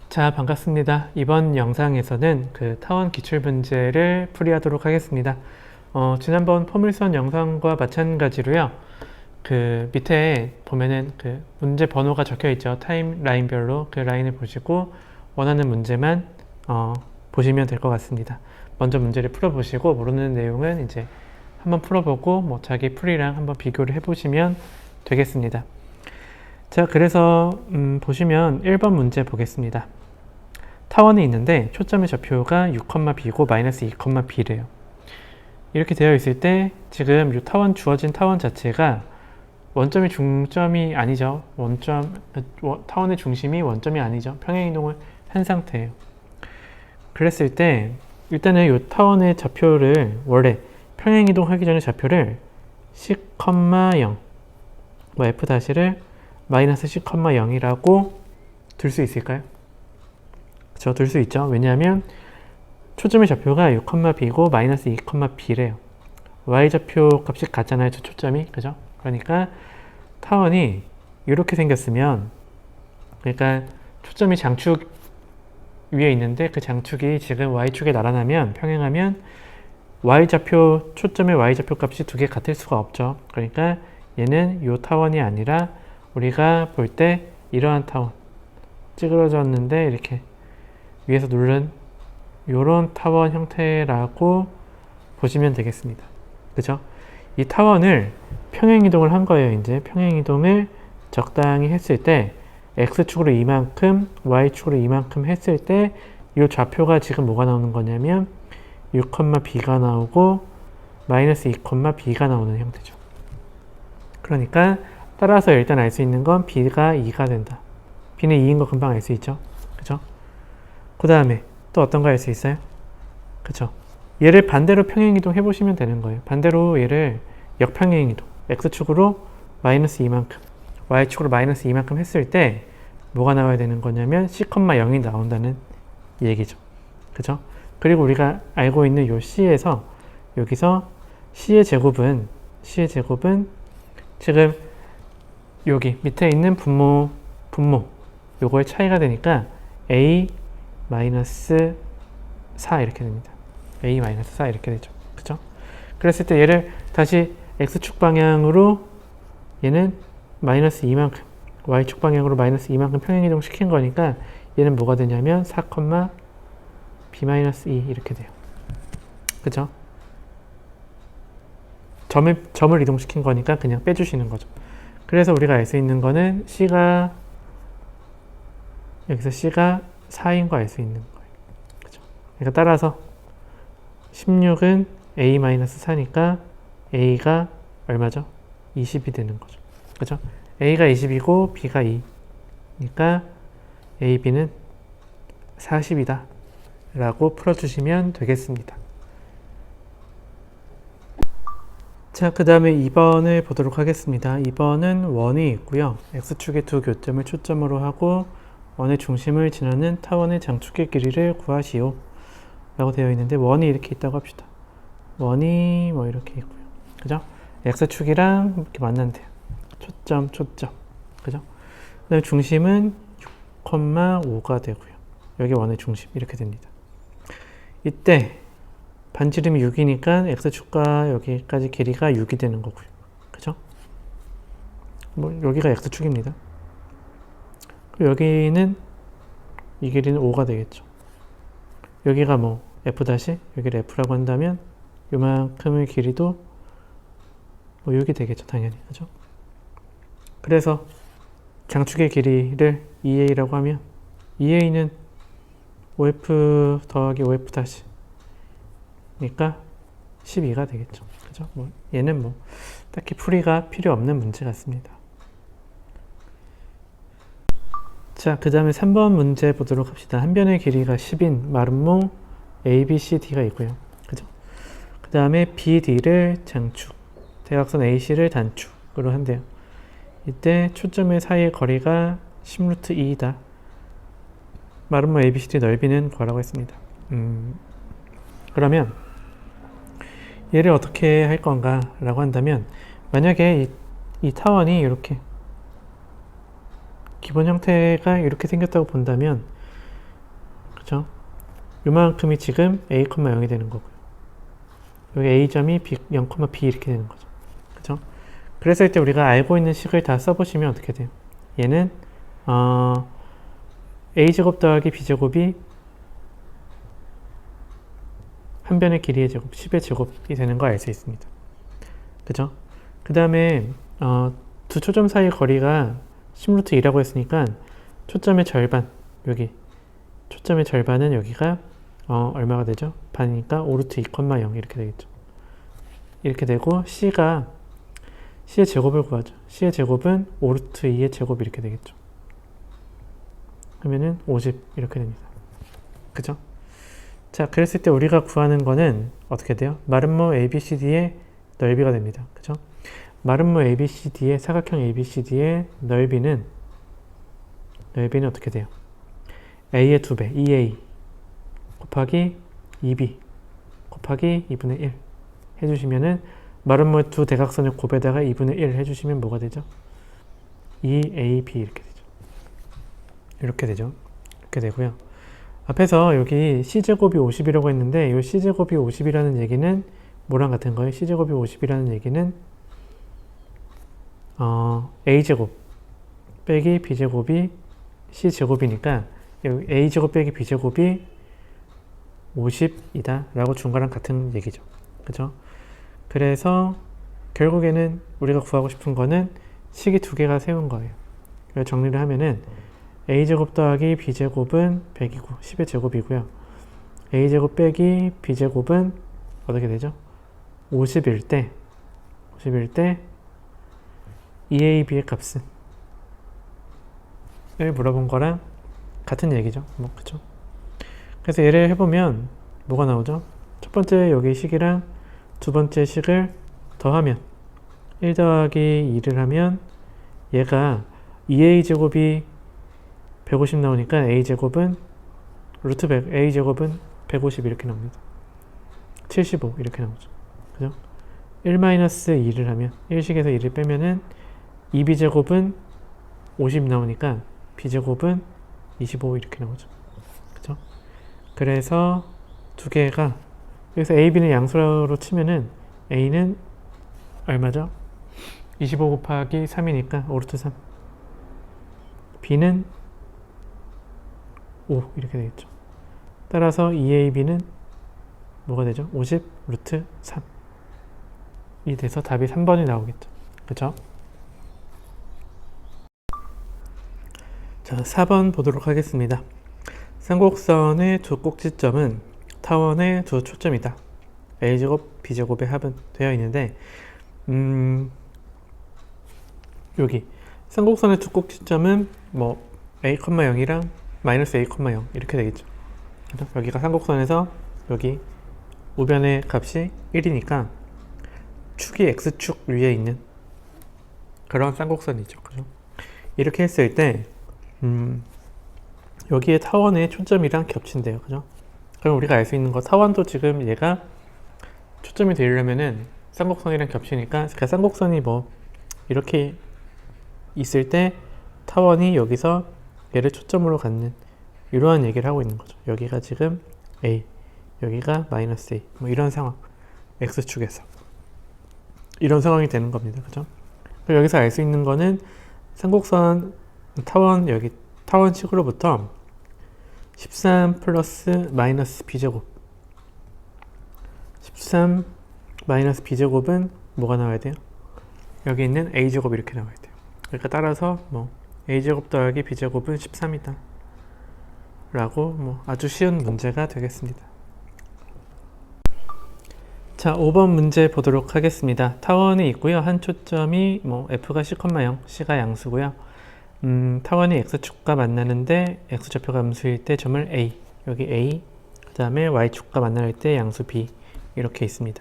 자, 반갑습니다. 이번 영상에서는 그 타원 기출문제를 풀이하도록 하겠습니다. 지난번 포물선 영상과 마찬가지로요. 그 밑에 보면은 그 문제 번호가 적혀 있죠. 타임라인별로 그 라인을 보시고 원하는 문제만 보시면 될 것 같습니다. 먼저 문제를 풀어보시고 모르는 내용은 이제 한번 풀어보고 뭐 자기 풀이랑 한번 비교를 해보시면 되겠습니다. 자, 그래서 보시면 1번 문제 보겠습니다. 타원이 있는데 초점의 좌표가 6,b고 마이너스 2,b래요. 이렇게 되어 있을 때 지금 이 타원 주어진 타원 자체가 원점이 중점이 아니죠. 타원의 중심이 원점이 아니죠. 평행이동을 한 상태예요. 그랬을 때 일단은 이 타원의 좌표를 원래 평행이동하기 전에 좌표를 c,0 뭐 f-를 마이너스 c,0이라고 둘 수 있을까요? 그쵸, 둘 수 있죠. 왜냐하면 초점의 좌표가 6,b고 마이너스 2,b래요. y좌표 값이 같잖아요. 저 초점이. 그죠? 그러니까 타원이 이렇게 생겼으면, 그러니까 초점이 장축 위에 있는데 그 장축이 지금 y축에 나란하면, 평행하면 y좌표, 초점의 y좌표 값이 두 개 같을 수가 없죠. 그러니까 얘는 이 타원이 아니라 우리가 볼 때 이러한 타원 찌그러졌는데 이렇게 위에서 누른 이런 타원 형태라고 보시면 되겠습니다. 그죠? 이 타원을 평행이동을 한 거예요. 이제 평행이동을 적당히 했을 때 x축으로 이만큼, y축으로 이만큼 했을 때 이 좌표가 지금 뭐가 나오는 거냐면 6,b가 나오고 마이너스 2,b가 나오는 형태죠. 그러니까 따라서 일단 알 수 있는 건 b가 2가 된다. b는 2인 거 금방 알 수 있죠. 그죠? 그 다음에 또 어떤 거 알 수 있어요? 그쵸? 얘를 반대로 평행이동 해보시면 되는 거예요. 반대로 얘를 역평행이동, x축으로 마이너스 2만큼, y축으로 마이너스 2만큼 했을 때 뭐가 나와야 되는 거냐면 c,0이 나온다는 얘기죠. 그죠? 그리고 우리가 알고 있는 요 c에서 여기서 c의 제곱은 지금 여기 밑에 있는 분모 요거의 차이가 되니까 a 마이너스 4 이렇게 됩니다. a 마이너스 4 이렇게 되죠. 그죠? 그랬을 때 얘를 다시 x축 방향으로 얘는 마이너스 2만큼, y축 방향으로 마이너스 2만큼 평행이동 시킨 거니까 얘는 뭐가 되냐면 4, b 마이너스 2 이렇게 돼요. 그죠? 점을 이동시킨 거니까 그냥 빼주시는 거죠. 그래서 우리가 알 수 있는 거는 여기서 c가 4인 거 알 수 있는 거예요. 그죠? 그러니까 따라서 16은 a-4니까 a가 얼마죠? 20이 되는 거죠. 그죠? a가 20이고 b가 2니까 a, b는 40이다 라고 풀어주시면 되겠습니다. 자, 그 다음에 2번을 보도록 하겠습니다. 2번은 원이 있고요. x축의 두 교점을 초점으로 하고 원의 중심을 지나는 타원의 장축의 길이를 구하시오 라고 되어 있는데, 원이 이렇게 있다고 합시다. 원이 뭐 이렇게 있고요. 그죠? x축이랑 이렇게 만난대요. 초점. 그죠? 그 다음에 중심은 6,5가 되고요. 여기 원의 중심 이렇게 됩니다. 이때 반지름이 6이니까 x축과 여기까지 길이가 6이 되는 거고요. 그죠? 뭐 여기가 x축입니다. 그리고 여기는 이 길이는 5가 되겠죠. 여기가 뭐 f-, 여기를 f라고 한다면 요만큼의 길이도 뭐 6이 되겠죠. 당연히. 그죠? 그래서 장축의 길이를 2a라고 하면 2a는 5f 더하기 5f- 니까 12가 되겠죠. 그죠? 뭐 얘는 뭐 딱히 풀이가 필요 없는 문제 같습니다. 자, 그 다음에 3번 문제 보도록 합시다. 한 변의 길이가 10인 마름모 ABCD가 있고요. 그죠? 그 다음에 BD를 장축, 대각선 AC를 단축으로 한대요. 이때 초점의 사이의 거리가 10루트 2이다. 마름모 ABCD 넓이는 구하라고 했습니다. 그러면 얘를 어떻게 할 건가 라고 한다면, 만약에 이 타원이 이렇게 기본 형태가 이렇게 생겼다고 본다면 그죠? 요만큼이 지금 a, 0이 되는 거고요. 여기 a점이 b, 0, b 이렇게 되는 거죠. 그죠? 그래서 이때 우리가 알고 있는 식을 다 써보시면 어떻게 돼요? 얘는 a제곱 더하기 b제곱이 한 변의 길이의 제곱, 10의 제곱이 되는 거 알 수 있습니다. 그죠? 그 다음에 두 초점 사이 거리가 10루트 2라고 했으니까 초점의 절반, 여기 초점의 절반은 여기가 얼마가 되죠? 반이니까 5루트 2,0 이렇게 되겠죠. 이렇게 되고 C의 제곱을 구하죠. C의 제곱은 5루트 2의 제곱 이렇게 되겠죠. 그러면은 50 이렇게 됩니다. 그죠? 자, 그랬을 때 우리가 구하는 거는 어떻게 돼요? 마름모 ABCD의 넓이가 됩니다. 그죠? 마름모 ABCD의 사각형 ABCD의 넓이는 어떻게 돼요? A의 2배, 2A 곱하기 2B 곱하기 2분의 1 해주시면은 마름모 두 대각선을 곱에다가 2분의 1 해주시면 뭐가 되죠? 2AB 이렇게 되죠. 이렇게 되죠. 이렇게 되고요. 앞에서 여기 C제곱이 50이라고 했는데 이 C제곱이 50이라는 얘기는 뭐랑 같은 거예요? C제곱이 50이라는 얘기는 A제곱 빼기 B제곱이 C제곱이니까 여기 A제곱 빼기 B제곱이 50이다 라고 준 거랑 같은 얘기죠. 그죠? 그래서 결국에는 우리가 구하고 싶은 거는 식이 두 개가 세운 거예요. 그래서 정리를 하면은 a제곱 더하기 b제곱은 100이고 10의 제곱이고요. a제곱 빼기 b제곱은 어떻게 되죠? 50일 때 2ab의 값은 을 물어본 거랑 같은 얘기죠. 뭐 그쵸? 그래서 예를 해보면 뭐가 나오죠? 첫 번째 여기 식이랑 두 번째 식을 더하면 1 더하기 2를 하면 얘가 2a제곱이 150 나오니까 a제곱은 루트 100, a제곱은 150 이렇게 나옵니다. 75 이렇게 나오죠. 그죠? 1-2를 하면 1식에서 2를 빼면은 2b제곱은 50 나오니까 b제곱은 25 이렇게 나오죠. 그죠? 그래서 두 개가 여기서 a, b는 양수로 치면은 a는 얼마죠? 25 곱하기 3이니까 5루트 3 b는 5 이렇게 되겠죠. 따라서 2ab는 뭐가 되죠? 50 루트 3이 돼서 답이 3번이 나오겠죠. 그죠? 자, 4번 보도록 하겠습니다. 쌍곡선의 두 꼭지점은 타원의 두 초점이다. a제곱, b제곱의 합은 되어 있는데 여기 쌍곡선의 두 꼭지점은 뭐 a, 0이랑 마이너스 a, 0 이렇게 되겠죠. 그죠? 여기가 쌍곡선에서 여기 우변의 값이 1이니까 축이 x축 위에 있는 그런 쌍곡선이죠. 그죠? 이렇게 했을 때 여기에 타원의 초점이랑 겹친대요. 그죠? 그럼 우리가 알 수 있는 거 타원도 지금 얘가 초점이 되려면은 쌍곡선이랑 겹치니까 그 쌍곡선이 뭐 이렇게 있을 때 타원이 여기서 얘를 초점으로 갖는 이러한 얘기를 하고 있는 거죠. 여기가 지금 A, 여기가 마이너스 A 뭐 이런 상황 X축에서 이런 상황이 되는 겁니다. 그죠? 그리고 여기서 알 수 있는 거는 쌍곡선 타원 여기 타원식으로부터 13 플러스 마이너스 B제곱 13 마이너스 B제곱은 뭐가 나와야 돼요? 여기 있는 A제곱 이렇게 나와야 돼요. 그러니까 따라서 뭐 A제곱 더하기 B제곱은 13이다 라고 뭐 아주 쉬운 문제가 되겠습니다. 자, 5번 문제 보도록 하겠습니다. 타원이 있고요. 한 초점이 뭐 F가 C,0, C가 양수고요. 타원이 X축과 만나는데 X좌표가 음수일 때 점을 A, 여기 A, 그 다음에 Y축과 만날 때 양수 B 이렇게 있습니다.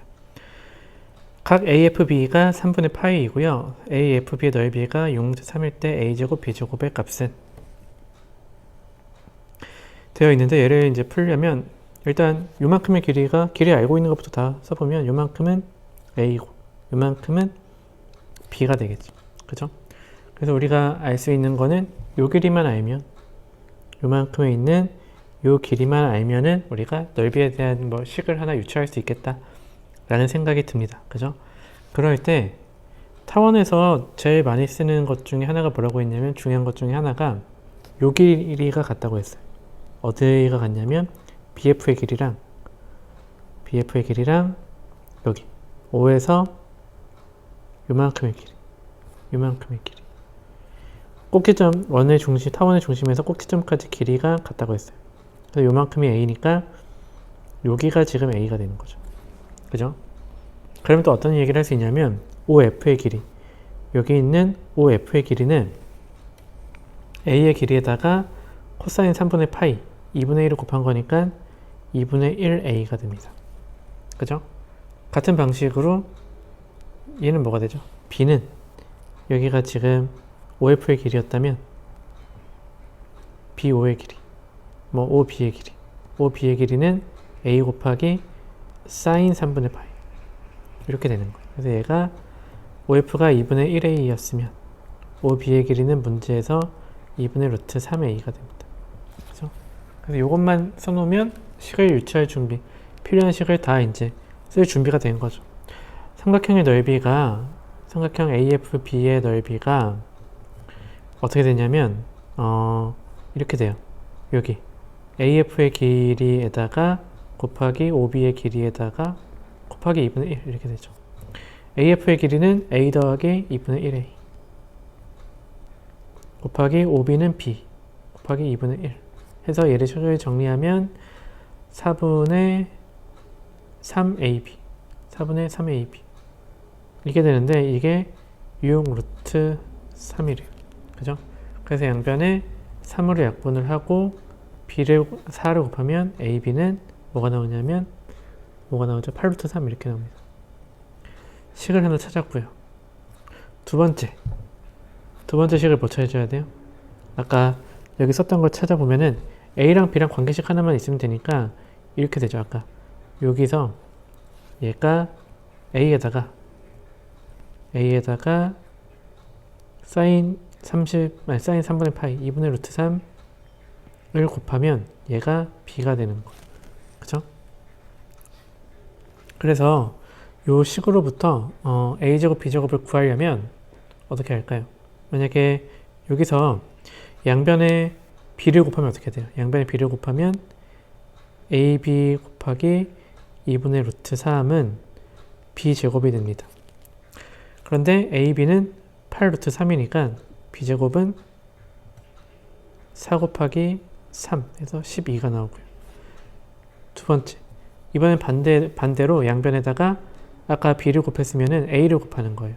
각 AFB가 3분의 파이이고요. AFB의 넓이가 6루트 3일 때 A제곱 B제곱의 값은 되어 있는데 얘를 이제 풀려면 일단 요만큼의 길이 알고 있는 것부터 다 써보면 요만큼은 A고 요만큼은 B가 되겠죠. 그죠? 그래서 우리가 알 수 있는 거는 요 길이만 알면 요만큼에 있는 요 길이만 알면은 우리가 넓이에 대한 뭐 식을 하나 유추할 수 있겠다 라는 생각이 듭니다. 그죠? 그럴 때 타원에서 제일 많이 쓰는 것 중에 하나가 뭐라고 했냐면, 중요한 것 중에 하나가 요 길이가 같다고 했어요. 어디가 같냐면 BF의 길이랑 여기 O에서 요만큼의 길이 꼭지점 원의 중심, 타원의 중심에서 꼭지점까지 길이가 같다고 했어요. 그래서 요만큼이 A니까 여기가 지금 A가 되는 거죠. 그죠? 그러면 또 어떤 얘기를 할 수 있냐면 OF의 길이, 여기 있는 OF의 길이는 A의 길이에다가 코사인 3분의 파이 2분의 1을 곱한 거니까 2분의 1A가 됩니다. 그죠? 같은 방식으로 얘는 뭐가 되죠? B는 여기가 지금 OF의 길이였다면 BO의 길이, 뭐 OB의 길이, OB의 길이는 A 곱하기 사인 3분의 파이 이렇게 되는 거예요. 그래서 얘가 OF가 2분의 1A였으면 OB의 길이는 문제에서 2분의 루트 3A가 됩니다. 그죠? 그래서 이것만 써놓으면 식을 유추할 준비, 필요한 식을 다 이제 쓸 준비가 된 거죠. 삼각형의 넓이가, 삼각형 AFB의 넓이가 어떻게 되냐면 이렇게 돼요. 여기 AF의 길이에다가 곱하기 OB의 길이에다가 곱하기 2분의 1 이렇게 되죠. AF의 길이는 A 더하기 2분의 1A 곱하기 OB는 B 곱하기 2분의 1 해서 얘를 식을 정리하면 4분의 3AB 이게 되는데, 이게 6 루트 3이래요. 그죠? 그래서 양변에 3으로 약분을 하고 B를 4를 곱하면 AB는 뭐가 나오냐면 뭐가 나오죠? 8 루트 3 이렇게 나옵니다. 식을 하나 찾았고요. 두 번째 식을 뭐 찾아줘야 돼요? 아까 여기 썼던 걸 찾아보면은 A랑 B랑 관계식 하나만 있으면 되니까 이렇게 되죠. 아까 여기서 얘가 A에다가 사인 3분의 파이 2분의 루트 3을 곱하면 얘가 B가 되는 거예요. 그죠? 그래서 요 식으로부터 A제곱 B제곱을 구하려면 어떻게 할까요? 만약에 여기서 양변에 B를 곱하면 어떻게 돼요? 양변에 B를 곱하면 AB 곱하기 2분의 루트 3은 B제곱이 됩니다. 그런데 AB는 8 루트 3이니까 B제곱은 4 곱하기 3 해서 12가 나오고요. 두 번째, 이번엔 반대로 양변에다가 아까 B를 곱했으면 A를 곱하는 거예요.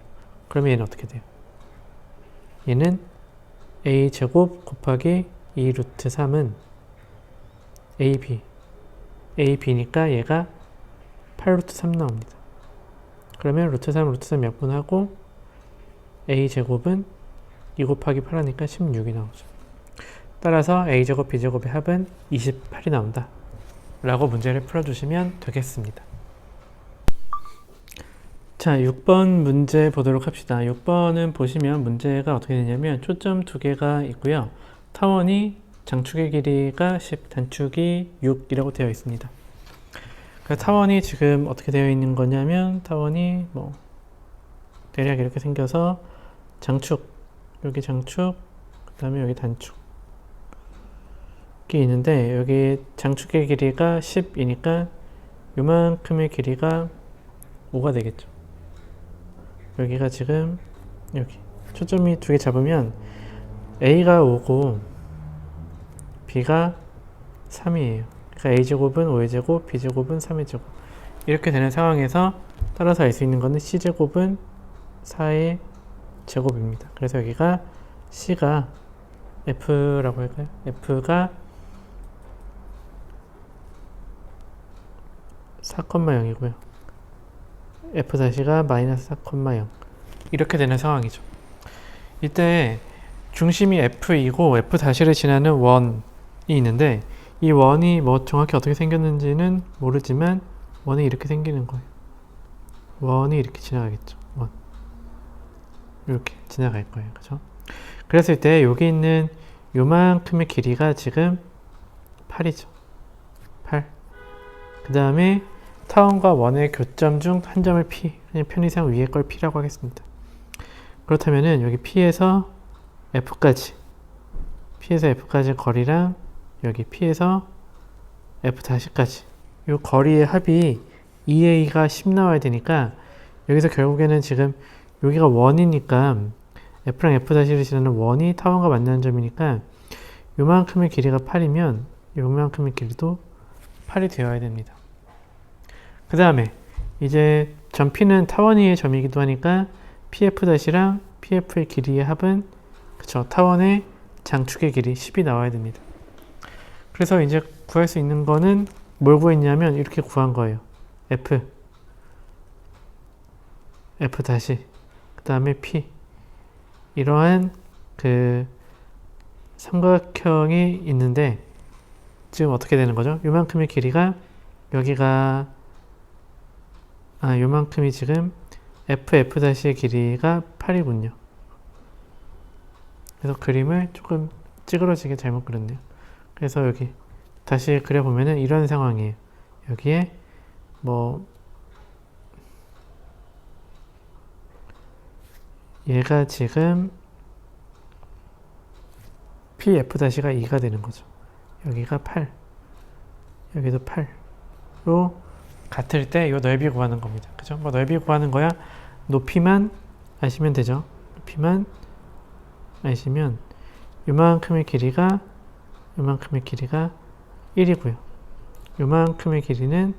그러면 얘는 어떻게 돼요? 얘는 A제곱 곱하기 2 루트 3은 AB니까 얘가 8 루트 3 나옵니다. 그러면 루트 3 약분하고 A제곱은 2 곱하기 8 하니까 16이 나오죠. 따라서 A제곱 B제곱의 합은 28이 나온다 라고 문제를 풀어주시면 되겠습니다. 자, 6번 문제 보도록 합시다. 6번은 보시면 문제가 어떻게 되냐면 초점 두 개가 있고요. 타원이 장축의 길이가 10, 단축이 6이라고 되어 있습니다. 타원이 지금 어떻게 되어 있는 거냐면, 타원이 뭐 대략 이렇게 생겨서 장축, 여기 장축, 그 다음에 여기 단축이 있는데, 여기 장축의 길이가 10이니까 요만큼의 길이가 5가 되겠죠. 여기가 지금 여기 초점이 두 개 잡으면 A가 5고 B가 3이에요. 그러니까 A제곱은 5의 제곱, B제곱은 3의 제곱 이렇게 되는 상황에서 따라서 알 수 있는 것은 C제곱은 4의 제곱입니다. 그래서 여기가 C가 F라고 할까요? F가 4,0이고요. F-가 마이너스 4,0 이렇게 되는 상황이죠. 이때 중심이 F이고 F-를 지나는 원이 있는데, 이 원이 뭐 정확히 어떻게 생겼는지는 모르지만 원이 이렇게 생기는 거예요. 원이 이렇게 지나가겠죠. 원 이렇게 지나갈 거예요. 그죠? 그랬을 때 여기 있는 요만큼의 길이가 지금 8이죠. 8. 그 다음에 타원과 원의 교점 중 한 점을 P, 편의상 위에 걸 P라고 하겠습니다. 그렇다면은 여기 P에서 F까지 거리랑 여기 P에서 F-까지 이 거리의 합이 2A가 10 나와야 되니까 여기서 결국에는 지금 여기가 원이니까 F랑 F-를 지나는 원이 타원과 만나는 점이니까 요만큼의 길이가 8이면 요만큼의 길이도 8이 되어야 됩니다. 그 다음에 이제 점 P는 타원위의 점이기도 하니까 PF-랑 PF의 길이의 합은 그쵸, 타원의 장축의 길이 10이 나와야 됩니다. 그래서 이제 구할 수 있는 거는 뭘 구했냐면 이렇게 구한 거예요. F 그 다음에 P 이러한 그 삼각형이 있는데 지금 어떻게 되는 거죠? 요만큼의 길이가 여기가 요만큼이 지금 F의 길이가 8이군요. 그래서 그림을 조금 찌그러지게 잘못 그렸네요. 그래서 여기 다시 그려보면은 이런 상황이에요. 여기에 뭐 얘가 지금 PF-가 2가 되는 거죠. 여기가 8, 여기도 8로 같을 때 이 넓이 구하는 겁니다. 그죠? 뭐 넓이 구하는 거야 높이만 아시면 되죠. 높이만 아시면 요만큼의 길이가 1이고요. 요만큼의 길이는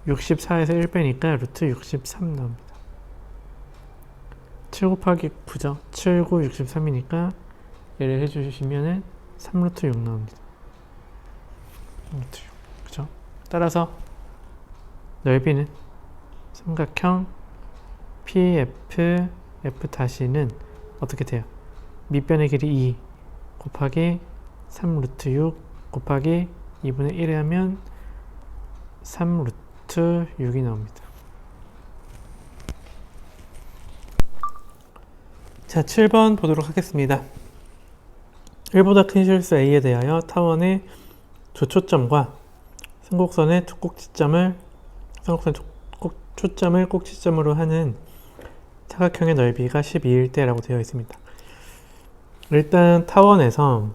64에서 1 빼니까 루트 63 나옵니다. 7 곱하기 9죠. 7, 9, 63이니까 얘를 해주시면은 3루트 6 나옵니다. 3루트 6. 그죠? 따라서 넓이는 삼각형 PF, F-는 어떻게 돼요? 밑변의 길이 2 곱하기 3루트 6 곱하기 2분의 1에 하면 3루트 6이 나옵니다. 자, 7번 보도록 하겠습니다. 1보다 큰 실수 A에 대하여 타원의 조초점과 삼곡선의 초점을 꼭지점으로 하는 사각형의 넓이가 12일 때라고 되어 있습니다. 일단 타원에서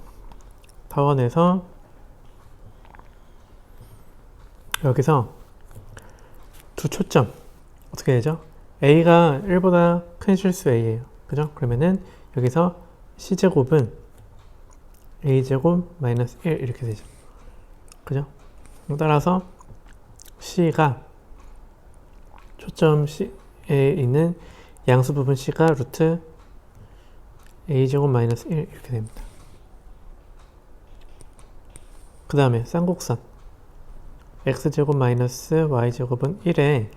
여기서 두 초점 어떻게 되죠? A가 1보다 큰 실수 A예요. 그죠? 그러면은 여기서 C제곱은 A제곱 마이너스 1 이렇게 되죠. 그죠? 따라서 C가 초점 C에 있는 양수 부분 C가 루트 A제곱 마이너스 1 이렇게 됩니다. 그 다음에 쌍곡선 X제곱 마이너스 Y제곱은 1에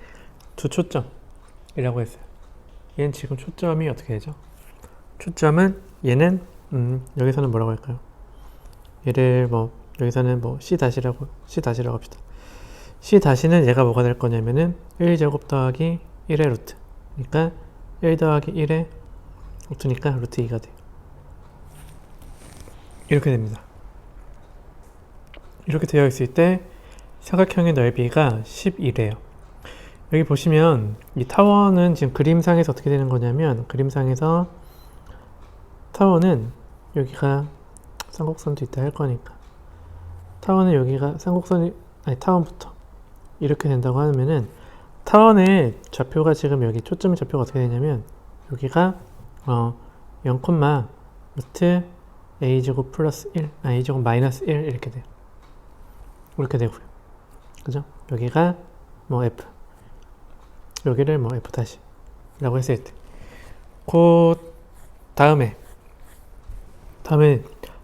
두 초점이라고 했어요. 얘는 지금 초점이 어떻게 되죠? 초점은 얘는 여기서는 뭐라고 할까요? 얘를 여기서는 C-라고 합시다. C-는 얘가 뭐가 될 거냐면은 1제곱 더하기 1의 루트. 그러니까 1 더하기 1의 루트니까 루트 2가 돼요. 이렇게 됩니다. 이렇게 되어 있을 때 사각형의 넓이가 10이래요. 여기 보시면 이 타원은 지금 그림상에서 어떻게 되는 거냐면 그림상에서 타원은 여기가 쌍곡선도 있다 할 거니까 타원은 여기가 타원부터 이렇게 된다고 하면은 타원의 좌표가 지금 여기 초점의 좌표가 어떻게 되냐면 여기가 0, 루트 a제곱 플러스 1, a제곱 마이너스 1 이렇게 돼요. 이렇게 되고요. 그죠? 여기가 f 여기를 F' 라고 했을 때 그 다음에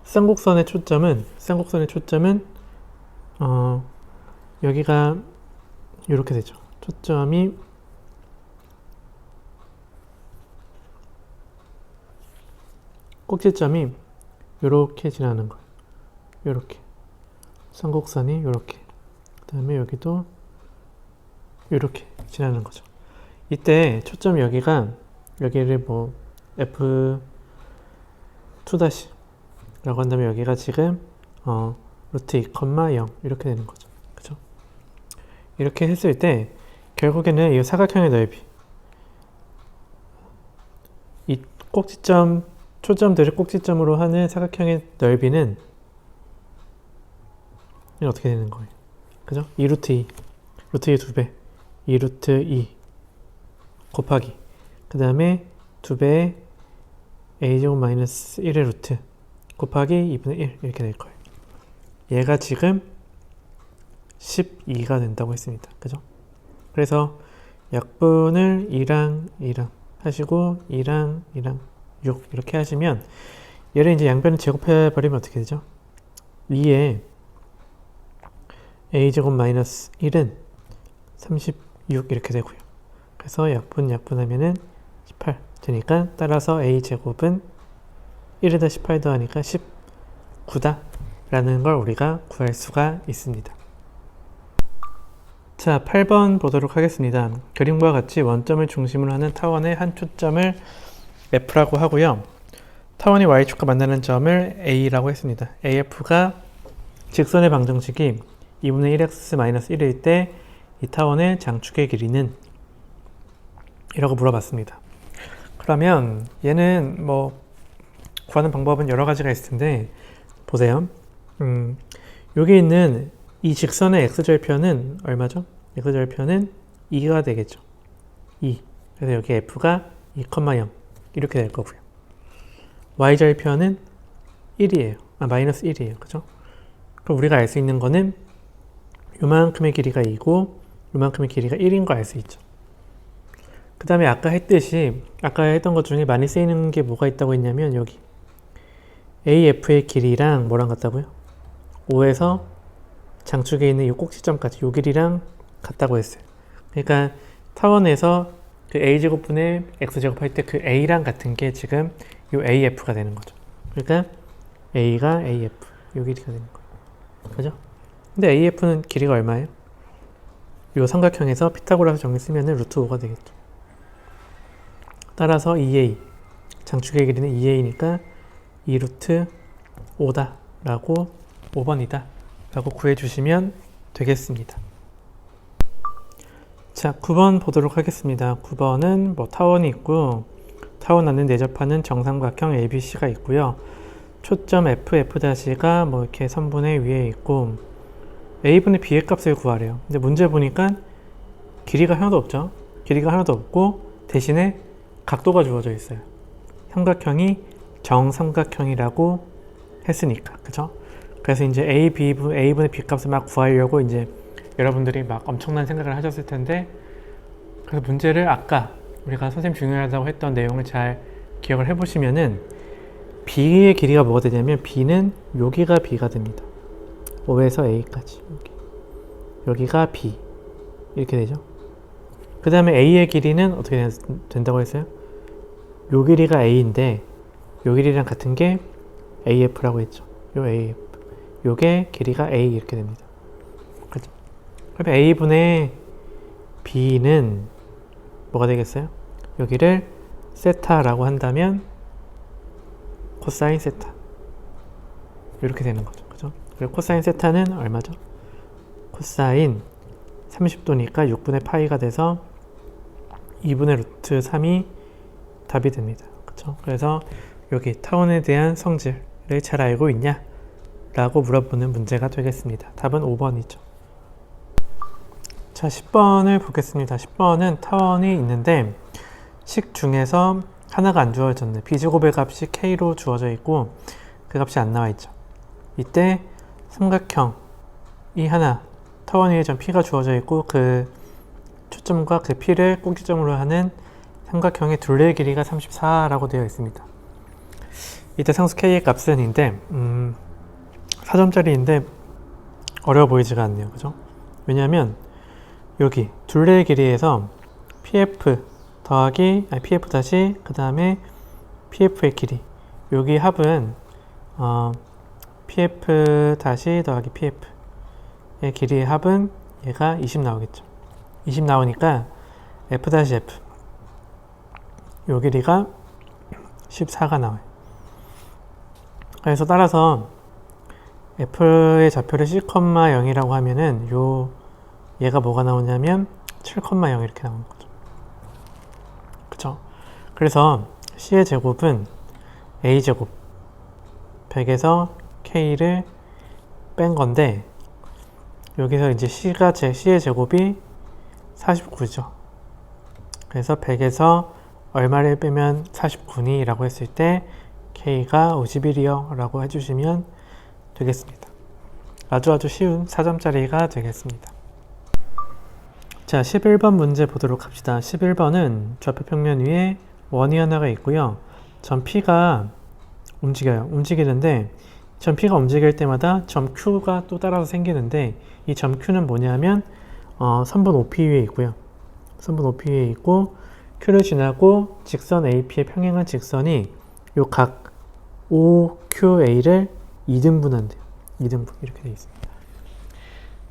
쌍곡선의 초점은 여기가 이렇게 되죠. 초점이 꼭지점이 이렇게 지나는 거예요. 이렇게 쌍곡선이 이렇게 그 다음에 여기도 이렇게 지나는 거죠. 이때 초점이 여기를 F2' 라고 한다면 여기가 지금 루트 2, 0 이렇게 되는 거죠. 그죠? 이렇게 했을 때 결국에는 이 사각형의 넓이, 이 꼭지점, 초점들을 꼭지점으로 하는 사각형의 넓이는 어떻게 되는 거예요? 그죠? 2루트 2, 루트 2 2배, 2루트 2 곱하기 그 다음에 2배의 a제곱 마이너스 1의 루트 곱하기 2분의 1 이렇게 될 거예요. 얘가 지금 12가 된다고 했습니다. 그죠? 그래서 약분을 2랑 2랑 하시고 2랑 2랑 6 이렇게 하시면 얘를 이제 양변을 제곱해 버리면 어떻게 되죠? 2에 a제곱 마이너스 1은 36 이렇게 되고요. 그래서 약분하면은 18 되니까 따라서 a제곱은 1에다 18 더하니까 19다 라는 걸 우리가 구할 수가 있습니다. 자, 8번 보도록 하겠습니다. 그림과 같이 원점을 중심으로 하는 타원의 한 초점을 F라고 하고요. 타원이 Y축과 만나는 점을 A라고 했습니다. AF가 직선의 방정식이 2분의 1x-1일 때 이 타원의 장축의 길이는 이라고 물어봤습니다. 그러면 얘는 뭐 구하는 방법은 여러 가지가 있을 텐데 보세요. 여기 있는 이 직선의 x절편은 얼마죠? x절편은 2가 되겠죠. 2. 그래서 여기 f가 2,0 이렇게 될 거고요. y절편은 1이에요. 마이너스 1이에요. 그죠? 그럼 우리가 알 수 있는 거는 요만큼의 길이가 2고 요만큼의 길이가 1인 거 알 수 있죠. 그 다음에 아까 했던 것 중에 많이 쓰이는 게 뭐가 있다고 했냐면 여기 AF의 길이랑 뭐랑 같다고요? 5에서 장축에 있는 이 꼭지점까지 이 길이랑 같다고 했어요. 그러니까 타원에서 그 A제곱분의 X제곱 할 때 그 A랑 같은 게 지금 이 AF가 되는 거죠. 그러니까 A가 AF 이 길이가 되는 거예요. 그죠? 근데 AF는 길이가 얼마예요? 이 삼각형에서 피타고라스 정리 쓰면 루트 5가 되겠죠. 따라서 2A 장축의 길이는 2A니까 2루트 5다 라고 5번이다 라고 구해주시면 되겠습니다. 자, 9번 보도록 하겠습니다. 9번은 뭐 타원이 있고 타원 안에 내접하는 정삼각형 ABC가 있고요. 초점 F'-가 뭐 이렇게 선분의 위에 있고 A분의 B의 값을 구하래요. 근데 문제 보니까 길이가 하나도 없죠. 길이가 하나도 없고 대신에 각도가 주어져 있어요. 삼각형이 정삼각형이라고 했으니까. 그죠? 그래서 이제 A분의 B 값을 막 구하려고 이제 여러분들이 막 엄청난 생각을 하셨을 텐데 그래서 문제를 아까 우리가 선생님 중요하다고 했던 내용을 잘 기억을 해보시면은 B의 길이가 뭐가 되냐면 B는 여기가 B가 됩니다. 5에서 A까지 여기가 B 이렇게 되죠. 그 다음에 A의 길이는 어떻게 된다고 했어요? 요 길이가 A인데 요 길이랑 같은 게 AF라고 했죠. 요 AF 요게 길이가 A 이렇게 됩니다. 그렇죠? 그럼 A분의 B는 뭐가 되겠어요? 여기를 세타라고 한다면 코사인 세타 이렇게 되는 거죠. 그죠? 그리고 코사인 세타는 얼마죠? 코사인 30도니까 6분의 파이가 돼서 2분의 루트 3이 답이 됩니다. 그쵸? 그래서 여기 타원에 대한 성질을 잘 알고 있냐? 라고 물어보는 문제가 되겠습니다. 답은 5번이죠. 자, 10번을 보겠습니다. 10번은 타원이 있는데 식 중에서 하나가 안 주어졌네. B제곱의 값이 K로 주어져 있고 그 값이 안 나와 있죠. 이때 삼각형이 하나 타원 위에 점 P가 주어져 있고 그 초점과 그 P를 꼭지점으로 하는 삼각형의 둘레의 길이가 34라고 되어 있습니다. 이때 상수 K의 값은 인데 4점짜리인데 어려워 보이지가 않네요. 그죠? 왜냐하면 여기 둘레의 길이에서 PF 더하기 PF 다시 그 다음에 PF의 길이 여기 합은 PF 다시 더하기 PF의 길이의 합은 얘가 20 나오겠죠. 20 나오니까 F 다시 F 요 길이가 14가 나와요. 그래서 따라서 f의 좌표를 c,0이라고 하면은 얘가 뭐가 나오냐면 7,0 이렇게 나오는 거죠. 그쵸? 그래서 c의 제곱은 a제곱 100에서 k를 뺀 건데, 여기서 이제 c의 제곱이 49죠. 그래서 100에서 얼마를 빼면 49니? 라고 했을 때 k가 51이요 라고 해주시면 되겠습니다. 아주 쉬운 4점짜리가 되겠습니다. 자, 11번 문제 보도록 합시다. 11번은 좌표 평면 위에 원이 하나가 있고요. 점 P가 움직여요. 움직이는데 점 P가 움직일 때마다 점 Q가 또 따라서 생기는데, 이 점 Q는 뭐냐면 선분 OP 위에 있고요. 선분 OP 위에 있고, Q를 지나고 직선 AP의 평행한 직선이 요 각 OQA를 2등분한대요. 2등분 이렇게 되어 있습니다.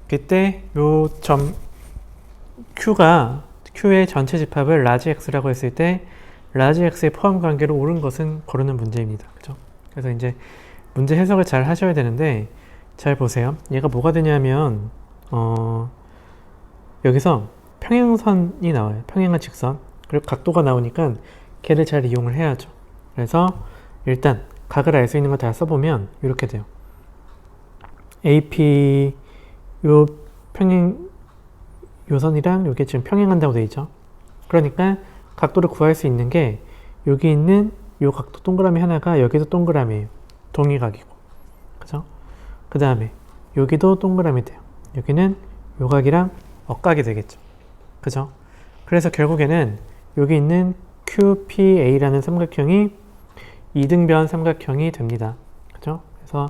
그때 요 점 Q의 전체 집합을 라지 X라고 했을 때 라지 X의 포함 관계로 옳은 것은 고르는 문제입니다. 그죠? 그래서 이제 문제 해석을 잘 하셔야 되는데, 잘 보세요. 얘가 뭐가 되냐면 여기서 평행선이 나와요. 평행한 직선. 그리고 각도가 나오니까 걔를 잘 이용을 해야죠. 그래서 일단 각을 알 수 있는 거 다 써보면 이렇게 돼요. AP 요 선이랑 이게 지금 평행한다고 되어 있죠. 그러니까 각도를 구할 수 있는 게 여기 있는 요 각도 동그라미 하나가 여기도 동그라미예요. 동의각이고. 그죠? 그 다음에 여기도 동그라미 돼요. 여기는 요 각이랑 억각이 되겠죠. 그죠? 그래서 결국에는 여기 있는 QPA라는 삼각형이 2등변 삼각형이 됩니다. 그죠? 그래서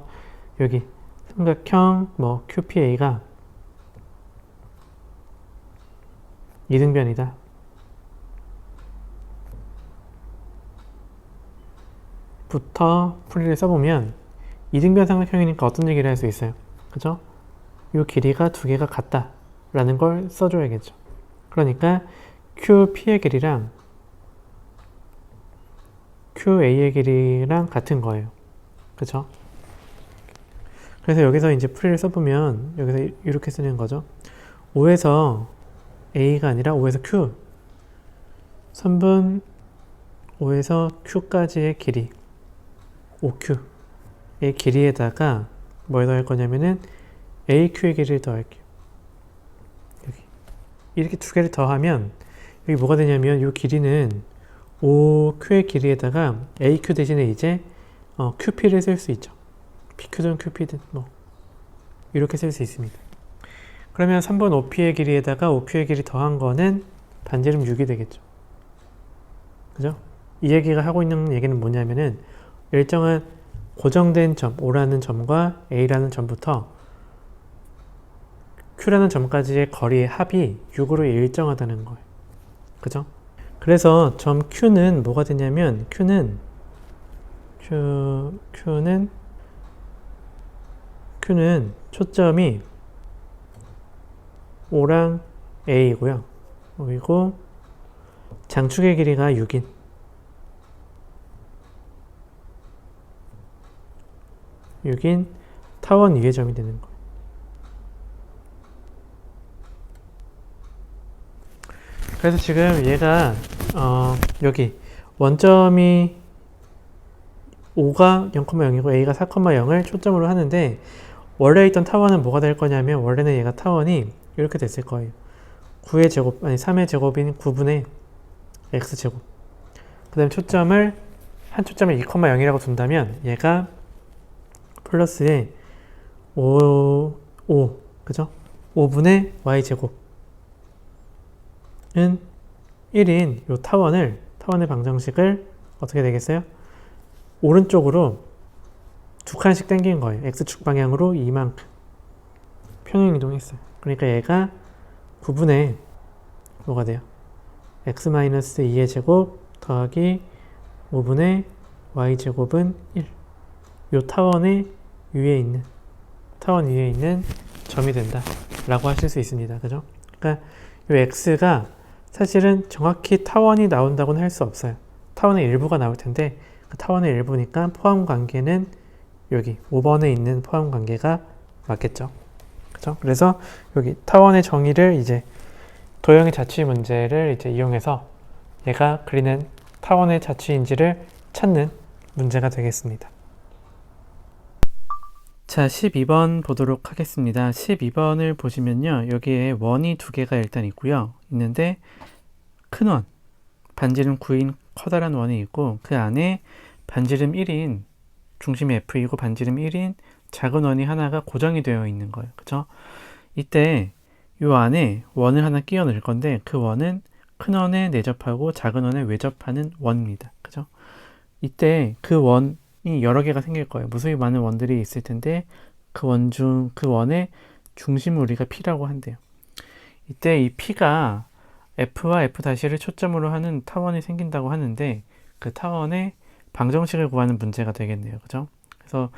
여기 삼각형 QPA가 2등변이다. 부터 풀이를 써보면 2등변 삼각형이니까 어떤 얘기를 할 수 있어요? 그죠? 이 길이가 두 개가 같다 라는 걸 써줘야겠죠. 그러니까 QP의 길이랑 QA의 길이랑 같은 거예요. 그죠? 그래서 여기서 이제 풀이를 써보면 여기서 이렇게 쓰는 거죠. 5에서 A가 아니라 5에서 Q, 선분 5에서 Q까지의 길이, OQ의 길이에다가 뭘 더할 거냐면은 AQ의 길이를 더할게요. 여기 이렇게 두 개를 더하면 여기 뭐가 되냐면 이 길이는 OQ의 길이에다가 AQ 대신에 이제 QP를 쓸 수 있죠. PQ든 QP든 이렇게 쓸 수 있습니다. 그러면 3번 OP의 길이에다가 OQ의 길이 더한 거는 반지름 6이 되겠죠. 그죠? 이 얘기가 하고 있는 얘기는 뭐냐면은 일정한 고정된 점, O라는 점과 A라는 점부터 Q라는 점까지의 거리의 합이 6으로 일정하다는 거예요. 그죠? 그래서 점 Q는 뭐가 되냐면 Q는 초점이 O랑 A이고요. 그리고 장축의 길이가 6인 타원 위의 점이 되는 거예요. 그래서 지금 얘가 여기 원점이 O가 0,0이고 A가 4,0을 초점으로 하는데, 원래 있던 타원은 뭐가 될 거냐면 원래는 얘가 타원이 이렇게 됐을 거예요. 9의 제곱, 아니 3의 제곱인 9분의 x제곱. 그 다음에 한 초점을 2,0이라고 둔다면 얘가 플러스에 5, 그죠? 5분의 y제곱은 1인 요 타원의 방정식을 어떻게 되겠어요? 오른쪽으로 두 칸씩 당긴 거예요. x축 방향으로 이만큼 평행 이동했어요. 그러니까 얘가 9분의 뭐가 돼요? x-2의 제곱 더하기 5분의 y제곱은 1. 요 타원 위에 있는 점이 된다 라고 하실 수 있습니다. 그죠? 그러니까 요 x가 사실은 정확히 타원이 나온다고는 할 수 없어요. 타원의 일부가 나올 텐데 그 타원의 일부니까 포함 관계는 여기 5번에 있는 포함 관계가 맞겠죠. 그죠? 그래서 여기 타원의 정의를 이제 도형의 자취 문제를 이제 이용해서 얘가 그리는 타원의 자취인지를 찾는 문제가 되겠습니다. 자, 12번 보도록 하겠습니다. 12번을 보시면요. 여기에 원이 두 개가 일단 있는데 큰 원, 반지름 9인 커다란 원이 있고 그 안에 반지름 1인 중심이 F이고 반지름 1인 작은 원이 하나가 고정이 되어 있는 거예요. 그죠? 이때 이 안에 원을 하나 끼워 넣을 건데 그 원은 큰 원에 내접하고 작은 원에 외접하는 원입니다. 그죠? 이때 그 원이 여러 개가 생길 거예요. 무수히 많은 원들이 있을 텐데 그 원의 중심을 우리가 P라고 한대요. 이때 이 P가 F와 F'를 초점으로 하는 타원이 생긴다고 하는데 그 타원의 방정식을 구하는 문제가 되겠네요. 그죠? 그래서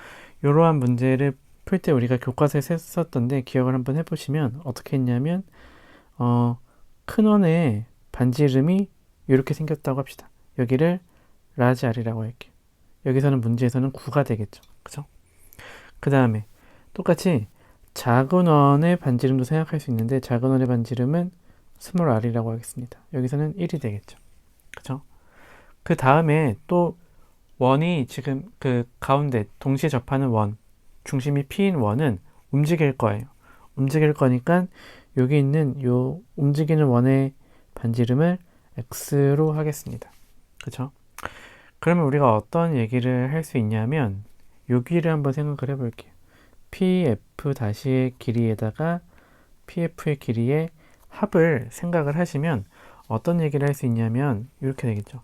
이러한 문제를 풀 때 우리가 교과서에 썼던데 기억을 한번 해보시면 어떻게 했냐면 큰 원의 반지름이 이렇게 생겼다고 합시다. 여기를 라지 R이라고 할게요. 여기서는 문제에서는 9가 되겠죠. 그죠? 그 다음에 똑같이 작은 원의 반지름도 생각할 수 있는데 작은 원의 반지름은 스몰 r이라고 하겠습니다. 여기서는 1이 되겠죠. 그죠? 그 다음에 또 원이 지금 그 가운데 동시에 접하는 원, 중심이 P인 원은 움직일 거예요. 움직일 거니까 여기 있는 요 움직이는 원의 반지름을 X로 하겠습니다. 그죠? 그러면 우리가 어떤 얘기를 할 수 있냐면 여기를 한번 생각을 해볼게요. PF'의 길이에다가 PF의 길이의 합을 생각을 하시면 어떤 얘기를 할 수 있냐면 이렇게 되겠죠.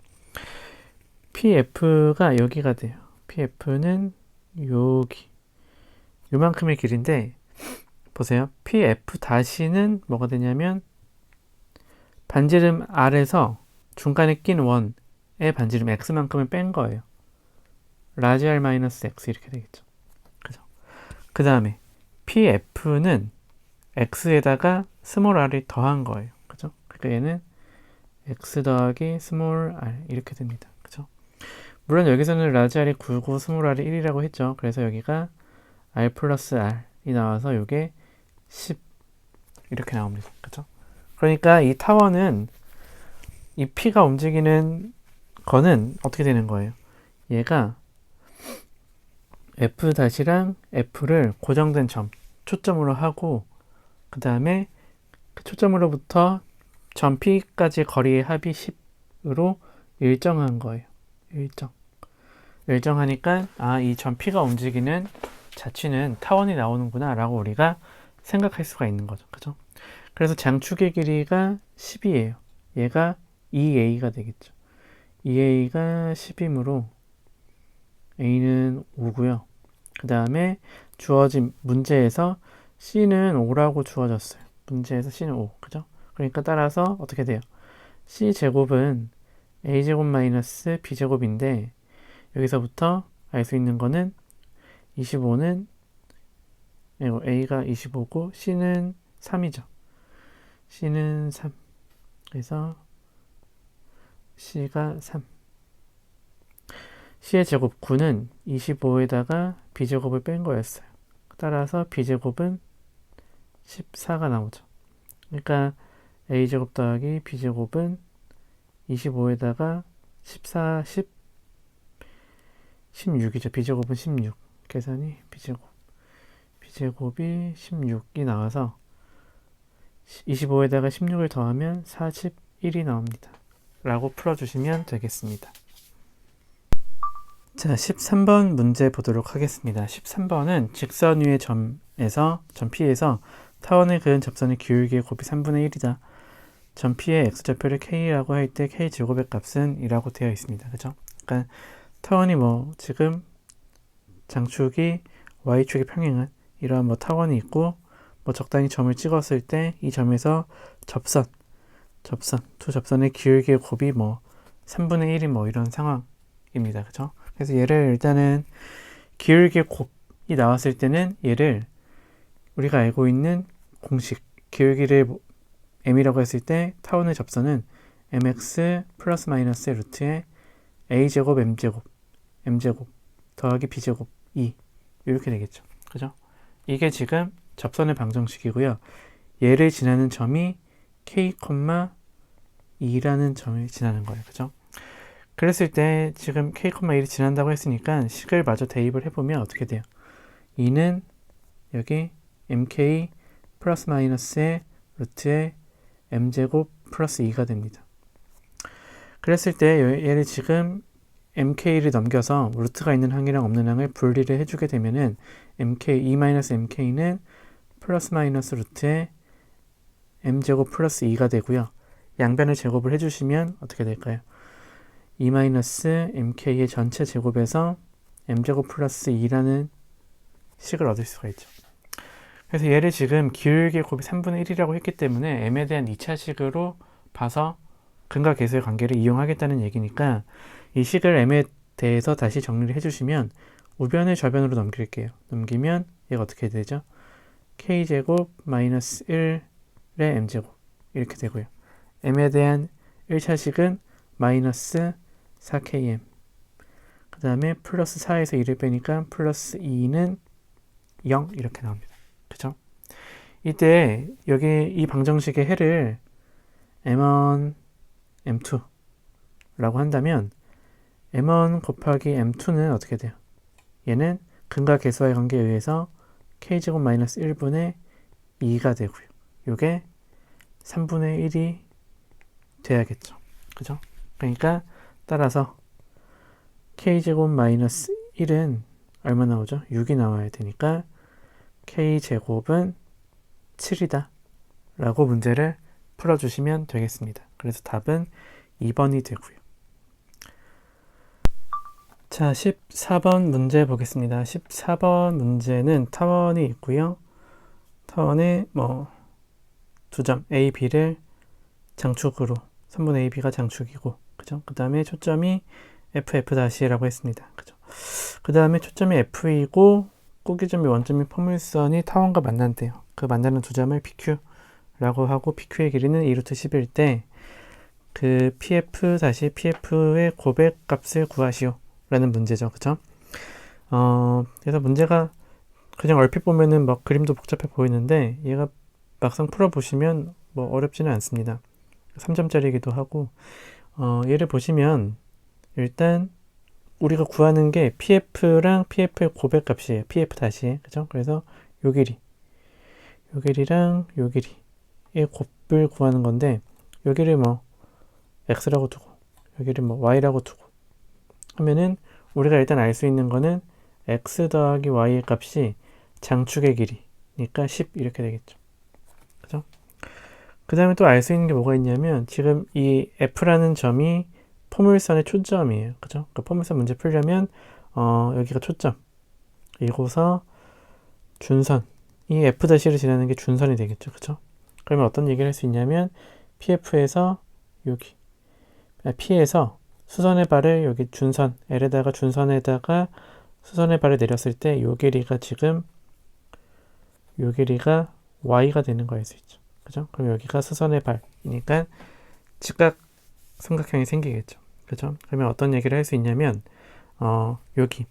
PF가 여기가 돼요. PF는 여기 요만큼의 길인데 보세요. PF''는 뭐가 되냐면 반지름 R에서 중간에 낀 원의 반지름 X만큼을 뺀 거예요. 라지 R-X 이렇게 되겠죠. 그죠? 그 다음에 PF는 X에다가 스몰 r이 더한 거예요. 그죠? 그러니까 얘는 X 더하기 스몰 r 이렇게 됩니다. 그죠? 물론 여기서는 라지 R이 9고 스몰 r이 1이라고 했죠. 그래서 여기가 R 플러스 R이 나와서 이게 10 이렇게 나옵니다. 그죠? 그러니까 이 타원은 이 P가 움직이는 거는 어떻게 되는 거예요? 얘가 F''랑 F를 고정된 점, 초점으로 하고 그 다음에 그 초점으로부터 점 P까지 거리의 합이 10으로 일정한 거예요. 일정하니까 이 점 P가 움직이는 자취는 타원이 나오는구나 라고 우리가 생각할 수가 있는 거죠. 그죠? 그래서 장축의 길이가 10이에요. 얘가 2A가 되겠죠. 2A가 10이므로 A는 5고요. 그 다음에 주어진 문제에서 C는 5라고 주어졌어요. 문제에서 C는 5. 그죠? 그러니까 따라서 어떻게 돼요? C제곱은 A제곱 마이너스 B제곱인데 여기서부터 알 수 있는 거는 25는 A가 25고 C는 3이죠. C는 3. 그래서 C가 3. C의 제곱 9는 25에다가 B제곱을 뺀 거였어요. 따라서 B제곱은 14가 나오죠. 그러니까 A제곱 더하기 B제곱은 25에다가 14, 10, 16이죠. B제곱은 16. 계산이 B제곱이 16이 나와서 25에다가 16을 더하면 41이 나옵니다. 라고 풀어주시면 되겠습니다. 자, 13번 문제 보도록 하겠습니다. 13번은 직선 위의 점 P에서 타원을 그은 접선의 기울기의 곱이 3분의 1이다. 점 P의 X좌표를 K라고 할 때 K제곱의 값은 이라고 되어 있습니다. 그죠? 그러니까 타원이 지금 장축이 Y축의 평행은 이러한 타원이 있고 적당히 점을 찍었을 때 이 점에서 두 접선의 기울기의 곱이 3분의 1인 이런 상황입니다. 그죠? 그래서 얘를 일단은 기울기의 곱이 나왔을 때는 얘를 우리가 알고 있는 공식 기울기를 m이라고 했을 때 타원의 접선은 mx 플러스 마이너스 루트의 a제곱 m제곱 더하기 b제곱 2 이렇게 되겠죠. 그죠? 이게 지금 접선의 방정식이고요. 얘를 지나는 점이 k, 2라는 점을 지나는 거예요. 그죠? 그랬을 때 지금 k, 1이 지난다고 했으니까 식을 마저 대입을 해보면 어떻게 돼요? 2는 여기 mk 플러스 마이너스의 루트의 m제곱 플러스 2가 됩니다. 그랬을 때 얘를 지금 mk를 넘겨서 루트가 있는 항이랑 없는 항을 분리를 해주게 되면은 mk는 플러스 마이너스 루트의 m제곱 플러스 2가 되고요. 양변을 제곱을 해주시면 어떻게 될까요? 2-mk의 전체 제곱에서 m제곱 플러스 2라는 식을 얻을 수가 있죠. 그래서 얘를 지금 기울기의 곱이 3분의 1이라고 했기 때문에 m에 대한 2차식으로 봐서 근과 계수의 관계를 이용하겠다는 얘기니까 이 식을 m에 대해서 다시 정리를 해주시면 우변을 좌변으로 넘길게요. 넘기면 얘가 어떻게 되죠? k제곱 마이너스 1의 m제곱 이렇게 되고요. m에 대한 1차식은 마이너스 4km 그 다음에 플러스 4에서 2를 빼니까 플러스 2는 0 이렇게 나옵니다. 그죠? 이때 여기 이 방정식의 해를 m1, m2 라고 한다면 m1 곱하기 m2는 어떻게 돼요? 얘는 근과 계수와의 관계에 의해서 k제곱 마이너스 1분의 2가 되고요. 요게 3분의 1이 돼야겠죠. 그죠? 그러니까 따라서 k제곱 마이너스 1은 얼마 나오죠? 6이 나와야 되니까 k제곱은 7이다 라고 문제를 풀어주시면 되겠습니다. 그래서 답은 2번이 되고요. 자, 14번 문제 보겠습니다. 14번 문제는 타원이 있고요. 타원에 두 점 A, B를 장축으로 3분의 AB가 장축이고 그죠? 그 다음에 초점이 FF'라고 했습니다. 그죠? 그 다음에 초점이 F이고 꼭지점이 원점이 포물선이 타원과 만난대요. 그 만나는 두 점을 PQ라고 하고 PQ의 길이는 2루트 10일 때 그 PF'의 고백 값을 구하시오 라는 문제죠. 그죠? 그래서 문제가 그냥 얼핏 보면은 막 그림도 복잡해 보이는데 얘가 막상 풀어보시면 뭐 어렵지는 않습니다. 3점짜리이기도 하고 얘를 보시면 일단 우리가 구하는 게 PF랑 PF의 고백 값이에요. PF 다시 그죠? 그래서 요 길이랑 요 길이의 곱을 구하는 건데 여기를 x라고 두고 여기를 y라고 두고 하면은 우리가 일단 알 수 있는 거는 x 더하기 y의 값이 장축의 길이니까 10 이렇게 되겠죠. 그죠? 그 다음에 또 알 수 있는 게 뭐가 있냐면 지금 이 f라는 점이 포물선의 초점이에요. 그죠? 그 포물선 문제 풀려면 여기가 초점 이고서 준선 이 f''를 지나는 게 준선이 되겠죠. 그죠? 그러면 어떤 얘기를 할 수 있냐면 pf에서 여기 p에서 수선의 발을 여기 준선 L에다가 준선에다가 수선의 발을 내렸을 때 요 길이가 지금 요 길이가 y가 되는 거 알 수 있죠. 그죠? 그럼 여기가 수선의 발이니까 직각 삼각형이 생기겠죠. 그죠? 그러면 어떤 얘기를 할 수 있냐면 여기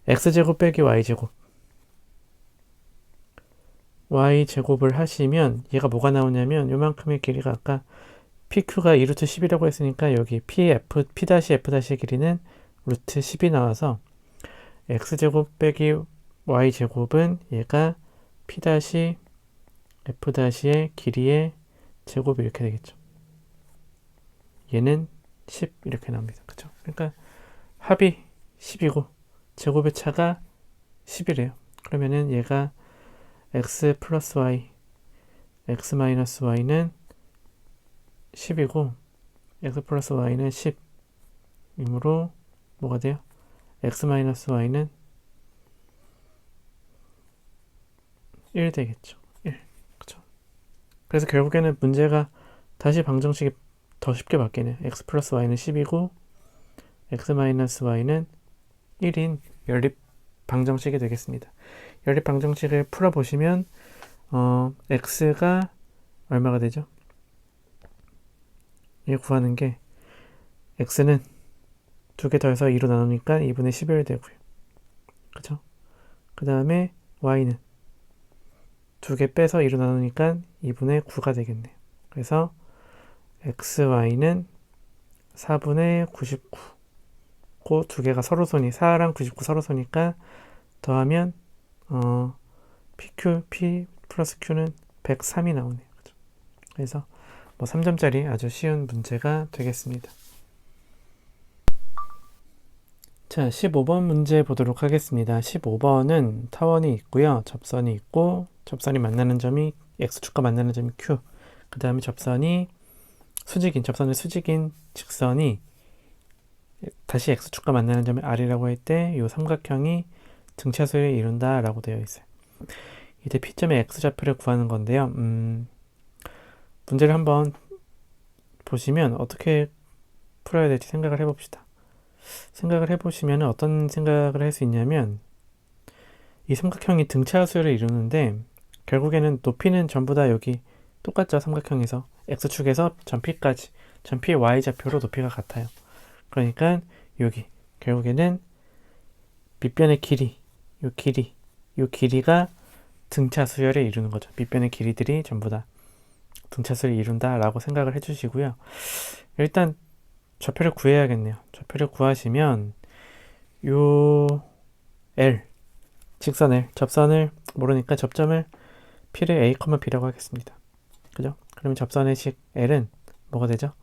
x제곱 빼기 y제곱을 하시면 얘가 뭐가 나오냐면 요만큼의 길이가 아까 PQ가 2루트 10이라고 했으니까 여기 P'F'의 길이는 루트 10이 나와서 X제곱 빼기 Y제곱은 얘가 P'F'의 길이의 제곱이 이렇게 되겠죠. 얘는 10 이렇게 나옵니다. 그죠? 그러니까 합이 10이고 제곱의 차가 10이래요. 그러면은 얘가 X 플러스 Y, X 마이너스 Y는 10이고 x 플러스 y는 10이므로 뭐가 돼요? x 마이너스 y는 1 되겠죠. 1. 그쵸? 그래서 결국에는 문제가 다시 방정식이 더 쉽게 바뀌네요. x 플러스 y는 10이고 x 마이너스 y는 1인 연립 방정식이 되겠습니다. 연립 방정식을 풀어보시면 x가 얼마가 되죠? 이 구하는 게 x는 2개 더해서 2로 나누니까 2분의 11 되고요. 그죠? 그 다음에 y는 2개 빼서 2로 나누니까 2분의 9가 되겠네요. 그래서 xy는 4분의 99. 그 두 개가 서로소니 4랑 99 서로소니까 더하면 PQ, P 플러스 Q는 103이 나오네요. 그죠? 그래서 뭐 3점짜리 아주 쉬운 문제가 되겠습니다. 자, 15번 문제 보도록 하겠습니다. 15번은 타원이 있고요. 접선이 있고 접선이 만나는 점이 X축과 만나는 점이 Q. 그 다음에 접선의 수직인 직선이 다시 X축과 만나는 점이 R이라고 할 때 이 삼각형이 등차수열을 이룬다 라고 되어 있어요. 이때 P점의 X좌표를 구하는 건데요. 문제를 한번 보시면 어떻게 풀어야 될지 생각을 해봅시다. 생각을 해보시면 어떤 생각을 할 수 있냐면 이 삼각형이 등차수열을 이루는데 결국에는 높이는 전부 다 여기 똑같죠. 삼각형에서 X축에서 전 P까지 전 P의 Y좌표로 높이가 같아요. 그러니까 여기 결국에는 밑변의 길이 이 길이가 등차 수열을 이루는 거죠. 밑변의 길이들이 전부 다 등차 수열을 이룬다 라고 생각을 해주시고요. 일단 좌표를 구해야겠네요. 좌표를 구하시면 요 L 직선 L 접선을 모르니까 접점을 P를 A, B라고 하겠습니다. 그죠? 그러면 접선의 식 L은 뭐가 되죠?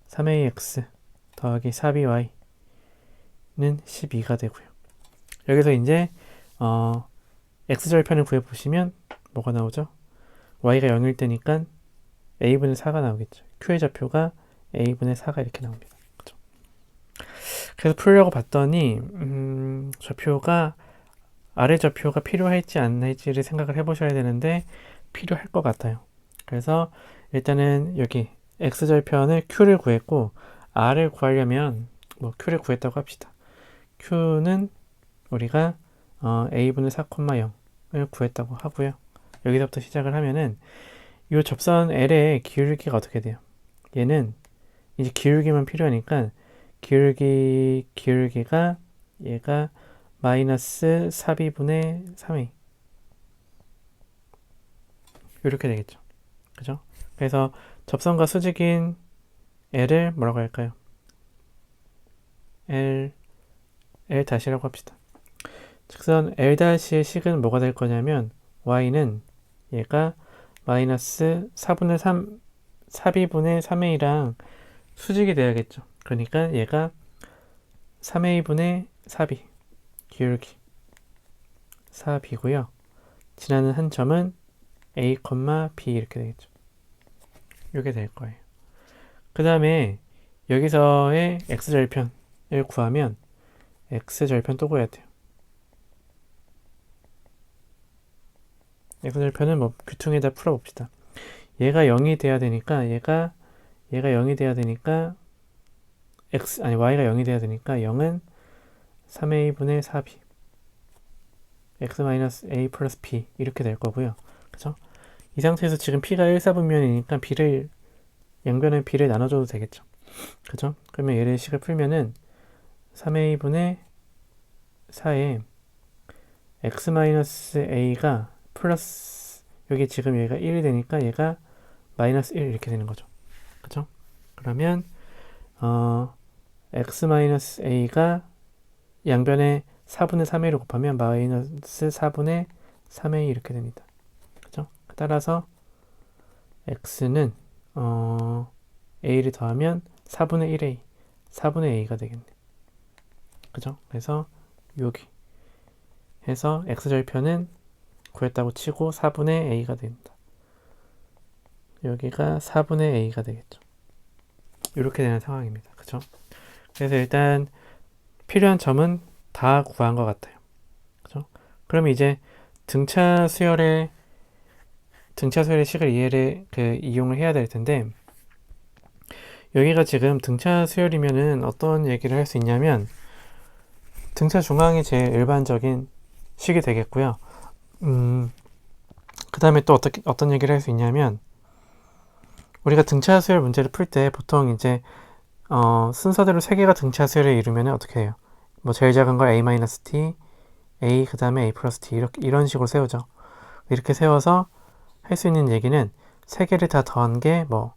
3AX 더하기 4BY는 12가 되고요. 여기서 이제 X절편을 구해보시면 뭐가 나오죠? Y가 0일 때니까 A분의 4가 나오겠죠. Q의 좌표가 A분의 4가 이렇게 나옵니다. 그죠? 그래서 풀려고 봤더니 좌표가 아래 좌표가 필요할지 안 할지를 생각을 해보셔야 되는데 필요할 것 같아요. 그래서 일단은 여기 X절편을 Q를 구했고 R을 구하려면 뭐 Q를 구했다고 합시다. Q는 우리가 A분의 4,0을 구했다고 하고요. 여기서부터 시작을 하면은 이 접선 L의 기울기가 어떻게 돼요? 얘는 이제 기울기만 필요하니까 기울기가 얘가 마이너스 4b분의 3a 이렇게 되겠죠. 그죠? 그래서 접선과 수직인 L을 뭐라고 할까요? L 다시라고 합시다. 직선 L 다시의 식은 뭐가 될 거냐면 Y는 얘가 마이너스 4분의 3 4b분의 3a랑 수직이 돼야겠죠. 그러니까 얘가 3a분의 4b 기울기 4b고요. 지나는 한 점은 a, b 이렇게 되겠죠. 이렇게 될 거예요. 그 다음에 여기서의 x절편을 구하면 x절편 또 구해야 돼요. x절편은 뭐 규퉁에다 풀어봅시다. 얘가 0이 돼야 되니까 얘가 0이 돼야 되니까 y가 0이 돼야 되니까 0은 3a분의 4b x-a 플러스 b 이렇게 될 거고요. 그죠? 이 상태에서 지금 p가 1사분면이니까 양변의 b를 나눠줘도 되겠죠. 그죠? 그러면 얘를 식을 풀면은 3a분의 4에 x-a가 플러스 여기 지금 얘가 1이 되니까 얘가 마이너스 1 이렇게 되는 거죠. 그죠? 그러면 x-a가 양변에 4분의 3a를 곱하면 마이너스 4분의 3a 이렇게 됩니다. 그죠? 따라서 x는 a를 더하면 4분의 1a 4분의 a가 되겠네. 그죠? 그래서 여기 해서 x절편은 구했다고 치고 4분의 a가 됩니다. 여기가 4분의 a가 되겠죠. 이렇게 되는 상황입니다. 그죠? 그래서 일단 필요한 점은 다 구한 것 같아요. 그죠? 그러면 이제 등차 수열의 식을 이용을 해야 될 텐데 여기가 지금 등차 수열이면은 어떤 얘기를 할 수 있냐면 등차 중앙이 제일 일반적인 식이 되겠고요. 그 다음에 또 어떤 얘기를 할 수 있냐면 우리가 등차 수열 문제를 풀 때 보통 이제 순서대로 3개가 등차 수열을 이루면 어떻게 해요? 뭐 제일 작은 걸 a-t, a 그 다음에 a 플러스 t 이런 식으로 세우죠. 이렇게 세워서 할 수 있는 얘기는 세 개를 다 더한 게 뭐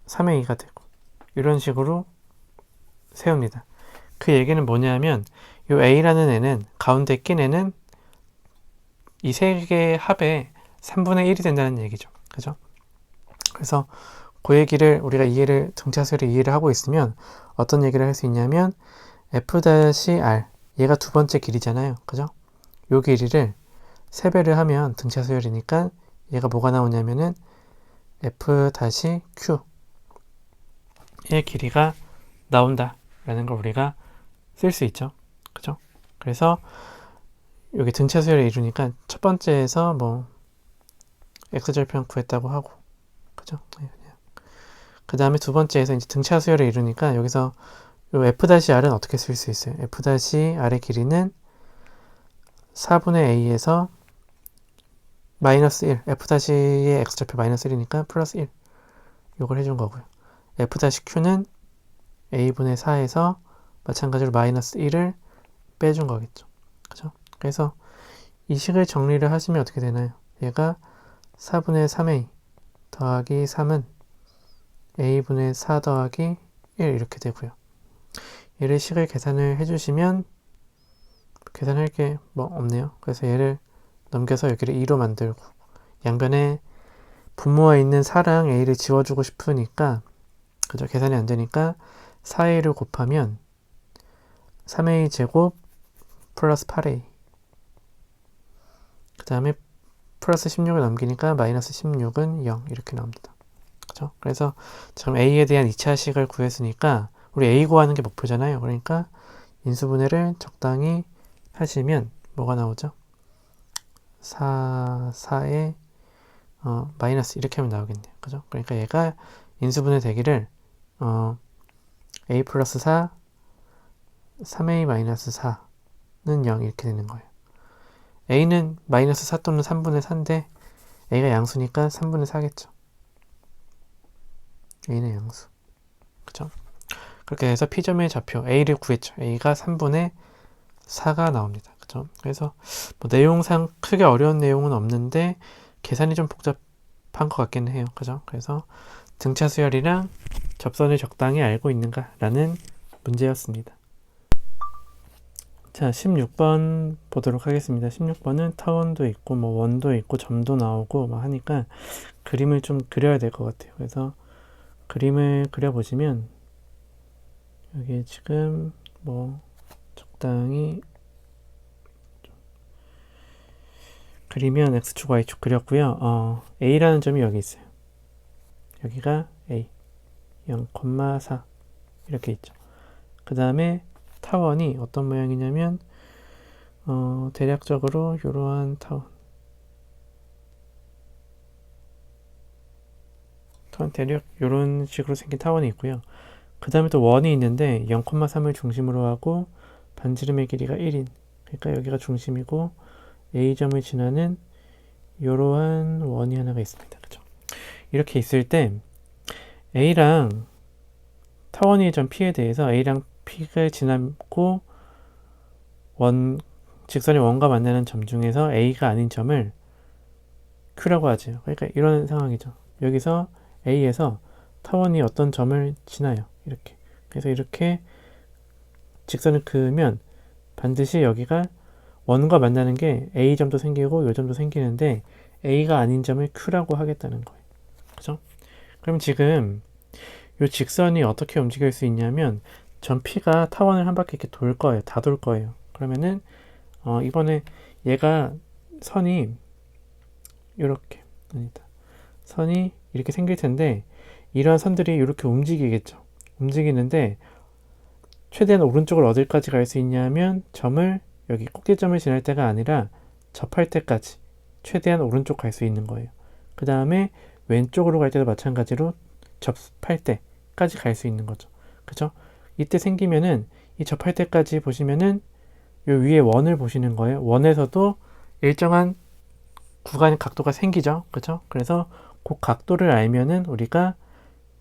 3a가 되고 이런 식으로 세웁니다. 그 얘기는 뭐냐면 이 a라는 애는 가운데 낀 애는 이 세 개의 합에 3분의 1이 된다는 얘기죠. 그죠? 그래서 그 얘기를 우리가 이해를 등차수열을 이해를 하고 있으면 어떤 얘기를 할 수 있냐면 f-r 얘가 두 번째 길이잖아요. 그죠? 요 길이를 3배를 하면 등차수열이니까 얘가 뭐가 나오냐면은 f-q의 길이가 나온다 라는 걸 우리가 쓸 수 있죠. 그죠? 그래서 여기 등차수열을 이루니까 첫 번째에서 뭐 x절편 구했다고 하고 그죠? 그 다음에 두 번째에서 이제 등차수열을 이루니까 여기서 요 f-r은 어떻게 쓸 수 있어요? f-r의 길이는 4분의 a에서 마이너스 1, f-의 x절편 마이너스 1이니까 플러스 1 요걸 해준 거고요. f-q는 a분의 4에서 마찬가지로 마이너스 1을 빼준 거겠죠. 그죠? 그래서 이 식을 정리를 하시면 어떻게 되나요? 얘가 4분의 3a 더하기 3은 a분의 4 더하기 1 이렇게 되고요. 얘를 식을 계산을 해주시면 계산할 게 뭐 없네요. 그래서 얘를 넘겨서 여기를 2로 만들고 양변에 분모가 있는 4랑 a를 지워주고 싶으니까 그죠? 계산이 안 되니까 4a를 곱하면 3a 제곱 플러스 8a 그 다음에 플러스 16을 넘기니까 마이너스 16은 0 이렇게 나옵니다. 그죠? 그래서 지금 a에 대한 2차식을 구했으니까 우리 a 구하는 게 목표잖아요. 그러니까 인수분해를 적당히 하시면 뭐가 나오죠? 4에 마이너스 이렇게 하면 나오겠네요. 그죠? 그러니까 얘가 인수분해 되기를 a 플러스 4 3a 마이너스 4는 0 이렇게 되는 거예요. a는 마이너스 4 또는 3분의 4인데 a가 양수니까 3분의 4겠죠. a는 양수. 그죠? 그렇게 해서 P점의 좌표 a를 구했죠. a가 3분의 4가 나옵니다. 그죠? 그래서 뭐 내용상 크게 어려운 내용은 없는데 계산이 좀 복잡한 것 같기는 해요. 그죠? 그래서 등차 수열이랑 접선을 적당히 알고 있는가라는 문제였습니다. 자, 16번 보도록 하겠습니다. 16번은 타원도 있고 뭐 원도 있고 점도 나오고 뭐 하니까 그림을 좀 그려야 될 것 같아요. 그래서 그림을 그려보시면 여기 지금 뭐 적당히 그리면 x축 y축 그렸고요. a라는 점이 여기 있어요. 여기가 a 0,4 이렇게 있죠. 그 다음에 타원이 어떤 모양이냐면 대략적으로 이러한 타원 대략 이런 식으로 생긴 타원이 있고요. 그 다음에 또 원이 있는데 0,3을 중심으로 하고 반지름의 길이가 1인 그러니까 여기가 중심이고 A점을 지나는 이러한 원이 하나가 있습니다. 그죠? 이렇게 있을 때 A랑 타원의 점 P에 대해서 A랑 P가 지나고 직선의 원과 만나는 점 중에서 A가 아닌 점을 Q라고 하죠. 그러니까 이런 상황이죠. 여기서 A에서 타원이 어떤 점을 지나요. 이렇게. 그래서 이렇게 직선을 그으면 반드시 여기가 원과 만나는 게 A점도 생기고 요 점도 생기는데 A가 아닌 점을 Q라고 하겠다는 거예요. 그죠? 그럼 지금 이 직선이 어떻게 움직일 수 있냐면 점 P가 타원을 한 바퀴 이렇게 돌 거예요. 다 돌 거예요. 그러면은 이번에 얘가 선이 이렇게 아니다. 선이 이렇게 생길 텐데 이러한 선들이 이렇게 움직이겠죠. 움직이는데 최대한 오른쪽을 어디까지 갈 수 있냐면 점을 여기 꼭지점을 지날 때가 아니라 접할 때까지 최대한 오른쪽 갈 수 있는 거예요. 그 다음에 왼쪽으로 갈 때도 마찬가지로 접할 때까지 갈 수 있는 거죠. 그죠? 이때 생기면은 이 접할 때까지 보시면은 요 위에 원을 보시는 거예요. 원에서도 일정한 구간 각도가 생기죠. 그죠? 그래서 그 각도를 알면은 우리가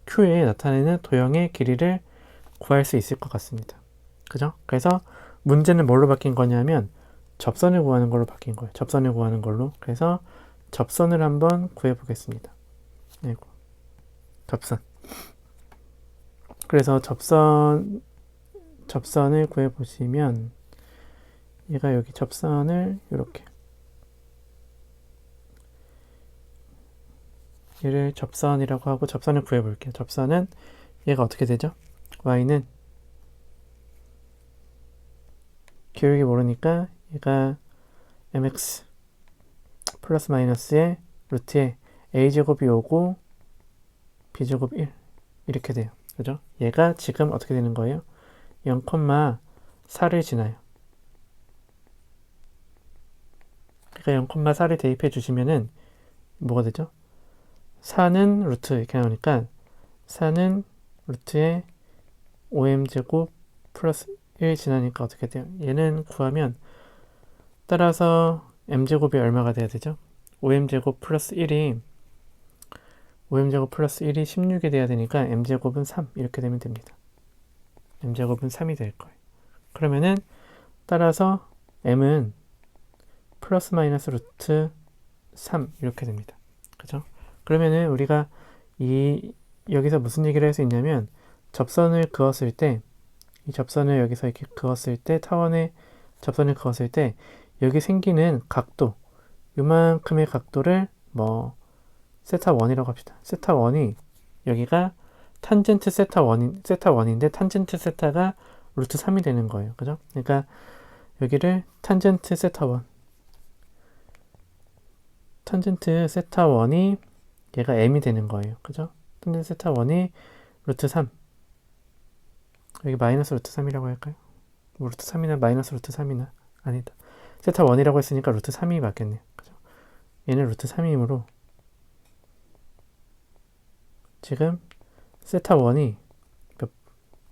Q에 나타내는 도형의 길이를 구할 수 있을 것 같습니다. 그죠? 그래서 문제는 뭘로 바뀐 거냐면 접선을 구하는 걸로 바뀐 거예요. 접선을 구하는 걸로. 그래서 접선을 한번 구해 보겠습니다. 아이고. 접선. 그래서 접선을 구해 보시면 얘가 여기 접선을 이렇게 얘를 접선이라고 하고 접선을 구해 볼게요. 접선은 얘가 어떻게 되죠? y는 기울기 모르니까 얘가 mx 플러스 마이너스의 루트에 a제곱이 오고 b제곱 1 이렇게 돼요. 그죠? 얘가 지금 어떻게 되는 거예요? 0,4를 지나요. 그러니까 0,4를 대입해 주시면은 뭐가 되죠? 4는 루트 이렇게 나오니까 4는 루트에 5m제곱 플러스 1 지나니까 어떻게 돼요? 얘는 구하면 따라서 m제곱이 얼마가 돼야 되죠? 5m제곱 플러스 1이 16이 돼야 되니까 m제곱은 3 이렇게 되면 됩니다. m제곱은 3이 될 거예요. 그러면은 따라서 m은 플러스 마이너스 루트 3 이렇게 됩니다. 그죠? 그러면은 우리가 여기서 무슨 얘기를 할 수 있냐면 접선을 그었을 때 이 접선을 여기서 이렇게 그었을 때 타원에 접선을 그었을 때 여기 생기는 각도 요만큼의 각도를 뭐 세타 1이라고 합시다. 세타 1이 여기가 탄젠트 세타 1인데 탄젠트 세타가 루트 3이 되는 거예요. 그죠? 그러니까 여기를 탄젠트 세타 1 탄젠트 세타 1이 얘가 m이 되는 거예요. 그죠? 탄젠트 세타 1이 루트 3 여기 마이너스 루트 3이라고 할까요? 루트 3이나 마이너스 루트 3이나 아니다. 세타 1이라고 했으니까 루트 3이 맞겠네요. 그죠? 얘는 루트 3이므로 지금 세타 1이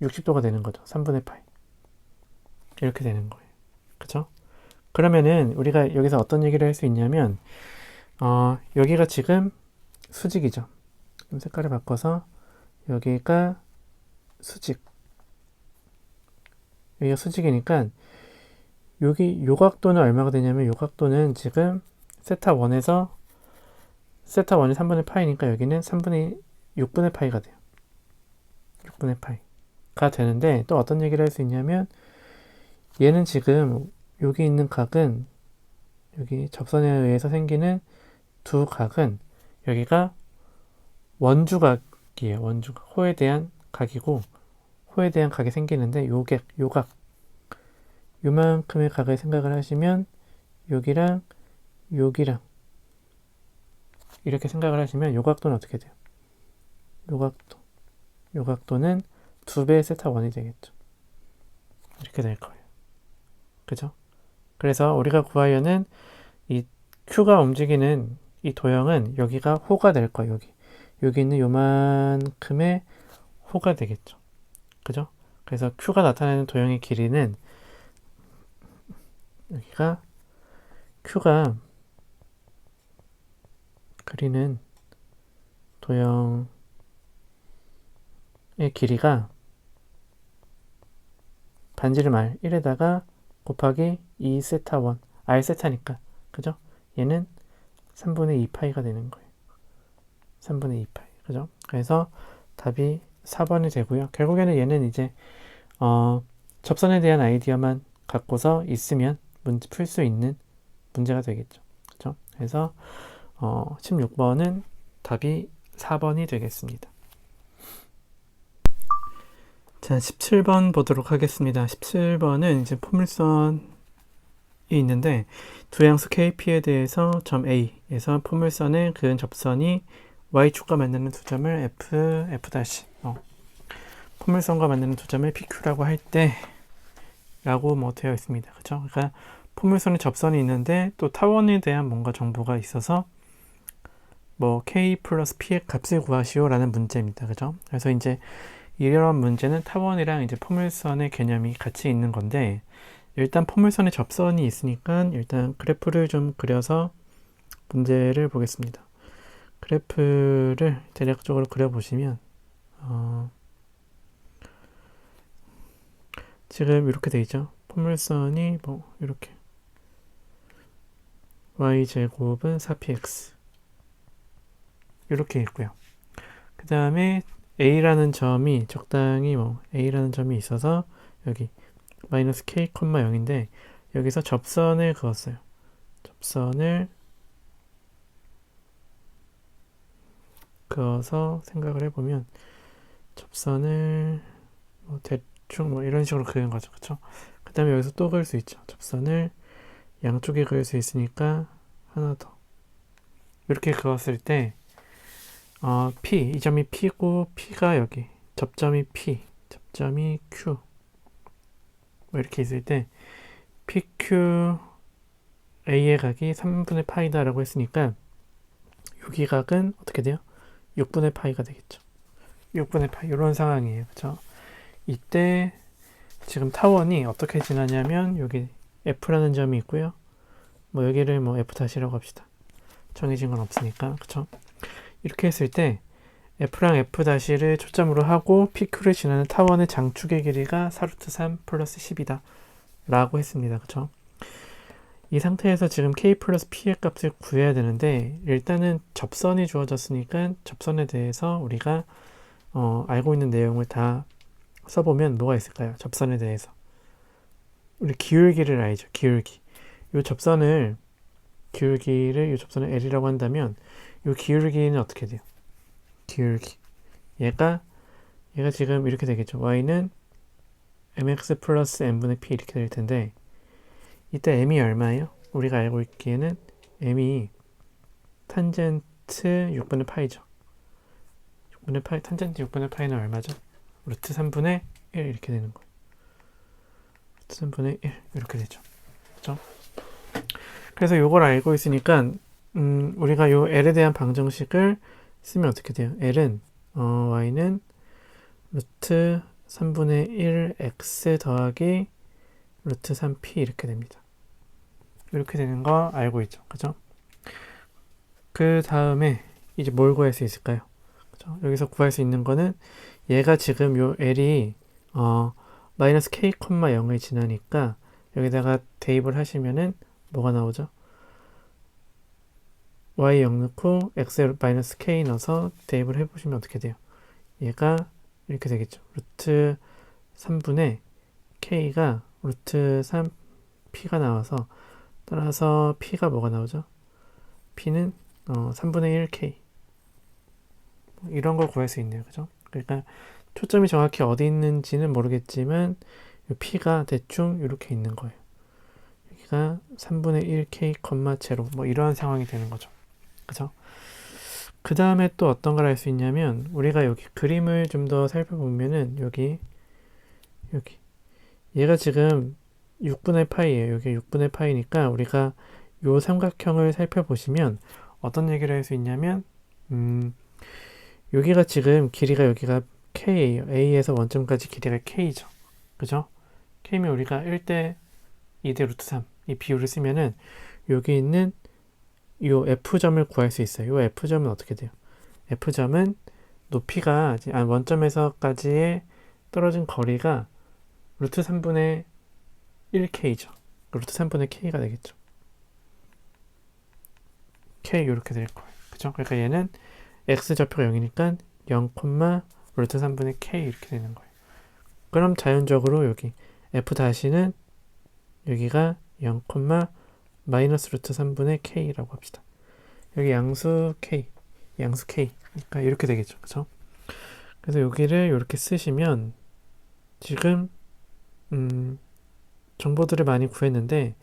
60도가 되는 거죠. 3분의 파이 이렇게 되는 거예요. 그죠? 그러면은 우리가 여기서 어떤 얘기를 할 수 있냐면 여기가 지금 수직이죠. 색깔을 바꿔서 여기가 여기가 수직이니까 여기 요 각도는 얼마가 되냐면 요 각도는 지금 세타 1에서 세타 1이 3분의 파이니까 여기는 6분의 파이가 돼요. 6분의 파이가 되는데 또 어떤 얘기를 할 수 있냐면 얘는 지금 여기 있는 각은 여기 접선에 의해서 생기는 두 각은 여기가 원주각이에요. 원주각. 호에 대한 각이고 호에 대한 각이 생기는데 요각 요만큼의 각을 생각을 하시면 여기랑 여기랑 이렇게 생각을 하시면 요 각도는 어떻게 돼요? 요 각도는 2배의 세타 1이 되겠죠. 이렇게 될 거예요. 그죠? 그래서 우리가 구하려는 이 Q가 움직이는 이 도형은 여기가 호가 될 거예요. 여기 있는 요만큼의 호가 되겠죠. 그죠? 그래서 Q가 나타내는 도형의 길이는 여기가 Q가 그리는 도형의 길이가 반지름 R1에다가 곱하기 2세타 1 R세타니까 그죠? 얘는 3분의 2파이가 되는 거예요. 3분의 2파이 그죠? 그래서 답이 4번이 되고요. 결국에는 얘는 이제 접선에 대한 아이디어만 갖고서 있으면 문제 풀 수 있는 문제가 되겠죠. 그죠? 그래서 16번은 답이 4번이 되겠습니다. 자, 17번 보도록 하겠습니다. 17번은 이제 포물선이 있는데 두 양수 KP에 대해서 점 A에서 포물선을 그은 접선이 Y축과 만나는 두 점을 F 포물선과 만나는 두 점을 PQ라고 할 때 라고 뭐 되어 있습니다. 그죠? 그러니까 포물선의 접선이 있는데 또 타원에 대한 뭔가 정보가 있어서 뭐 K 플러스 P의 값을 구하시오 라는 문제입니다. 그죠? 그래서 이제 이런 문제는 타원이랑 이제 포물선의 개념이 같이 있는 건데 일단 포물선의 접선이 있으니까 일단 그래프를 좀 그려서 문제를 보겠습니다. 그래프를 대략적으로 그려보시면 지금 이렇게 돼 있죠. 포물선이 뭐 이렇게 y제곱은 4px 이렇게 있고요. 그 다음에 a라는 점이 적당히 a라는 점이 있어서 여기 마이너스 k, 0인데 여기서 접선을 그었어요. 접선을 그어서 생각을 해보면 접선을 대충 이런 식으로 그은 거죠. 그쵸? 그 다음에 여기서 또 그을 수 있죠. 접선을 양쪽에 그을 수 있으니까 하나 더 이렇게 그었을 때 P, 이 점이 P고 P가 여기 접점이 P, 접점이 Q 이렇게 있을 때 PQ A의 각이 3분의 파이다 라고 했으니까 여기 각은 어떻게 돼요? 6분의 파이가 되겠죠. 6분의 파이 이런 상황이에요. 그렇죠? 이때 지금 타원이 어떻게 지나냐면 여기 F라는 점이 있고요. 여기를 F' 합시다. 정해진 건 없으니까. 그렇죠? 이렇게 했을 때 F랑 F'를 초점으로 하고 PQ를 지나는 타원의 장축의 길이가 4루트 3 플러스 10이다 라고 했습니다. 그쵸? 이 상태에서 지금 K 플러스 P의 값을 구해야 되는데 일단은 접선이 주어졌으니까 접선에 대해서 우리가 알고 있는 내용을 다 써보면 뭐가 있을까요? 접선에 대해서 우리 기울기를 알죠. 기울기. 이 접선을 기울기를 이 접선을 L이라고 한다면 이 기울기는 어떻게 돼요? 기울기. 얘가 지금 이렇게 되겠죠. y는 mx 플러스 n분의 p 이렇게 될 텐데 이때 m이 얼마예요? 우리가 알고 있기에는 m이 탄젠트 6분의 파이죠. 6분의 파이, 탄젠트 6분의 파이는 얼마죠? 루트 3분의 1 이렇게 되는 거예요. 루트 3분의 1 이렇게 되죠. 그렇죠? 그래서 이걸 알고 있으니까 우리가 요 L에 대한 방정식을 쓰면 어떻게 돼요? L은 y는 루트 3분의 1 x 더하기 루트 3p 이렇게 됩니다. 이렇게 되는 거 알고 있죠. 그죠? 그 다음에 이제 뭘 구할 수 있을까요? 그죠? 여기서 구할 수 있는 거는 얘가 지금 요 L이 마이너스 k, 0을 지나니까 여기다가 대입을 하시면은 뭐가 나오죠? y 0 넣고 x 마이너스 k 넣어서 대입을 해보시면 어떻게 돼요? 얘가 이렇게 되겠죠. 루트 3분의 k가 루트 3p가 나와서 따라서 p가 뭐가 나오죠? p는 3분의 1k 이런 걸 구할 수 있네요. 그죠? 그러니까 초점이 정확히 어디 있는지는 모르겠지만 이 p가 대충 이렇게 있는 거예요. 여기가 3분의 1k, 0 이러한 상황이 되는 거죠. 그죠? 그 다음에 또 어떤 걸 할 수 있냐면 우리가 여기 그림을 좀 더 살펴보면은 여기 얘가 지금 6분의 파이예요. 여기 6분의 파이니까 우리가 요 삼각형을 살펴보시면 어떤 얘기를 할 수 있냐면 여기가 지금 길이가 여기가 k예요. A에서 원점까지 길이가 k죠. 그죠? k면 우리가 1대 2대 루트 3 이 비율을 쓰면은 여기 있는 요 F점을 구할 수 있어요. 요 F점은 어떻게 돼요? F점은 높이가 원점에서까지의 떨어진 거리가 루트 3분의 1k죠. 루트 3분의 k가 되겠죠. k 이렇게 될 거예요. 그죠? 그러니까 얘는 x좌표가 0이니까 0, 루트 3분의 k 이렇게 되는 거예요. 그럼 자연적으로 여기 f-는 여기가 0, 마이너스 루트 3분의 k라고 합시다. 여기 양수 k, 그러니까 이렇게 되겠죠. 그죠? 그래서 여기를 이렇게 쓰시면 지금 정보들을 많이 구했는데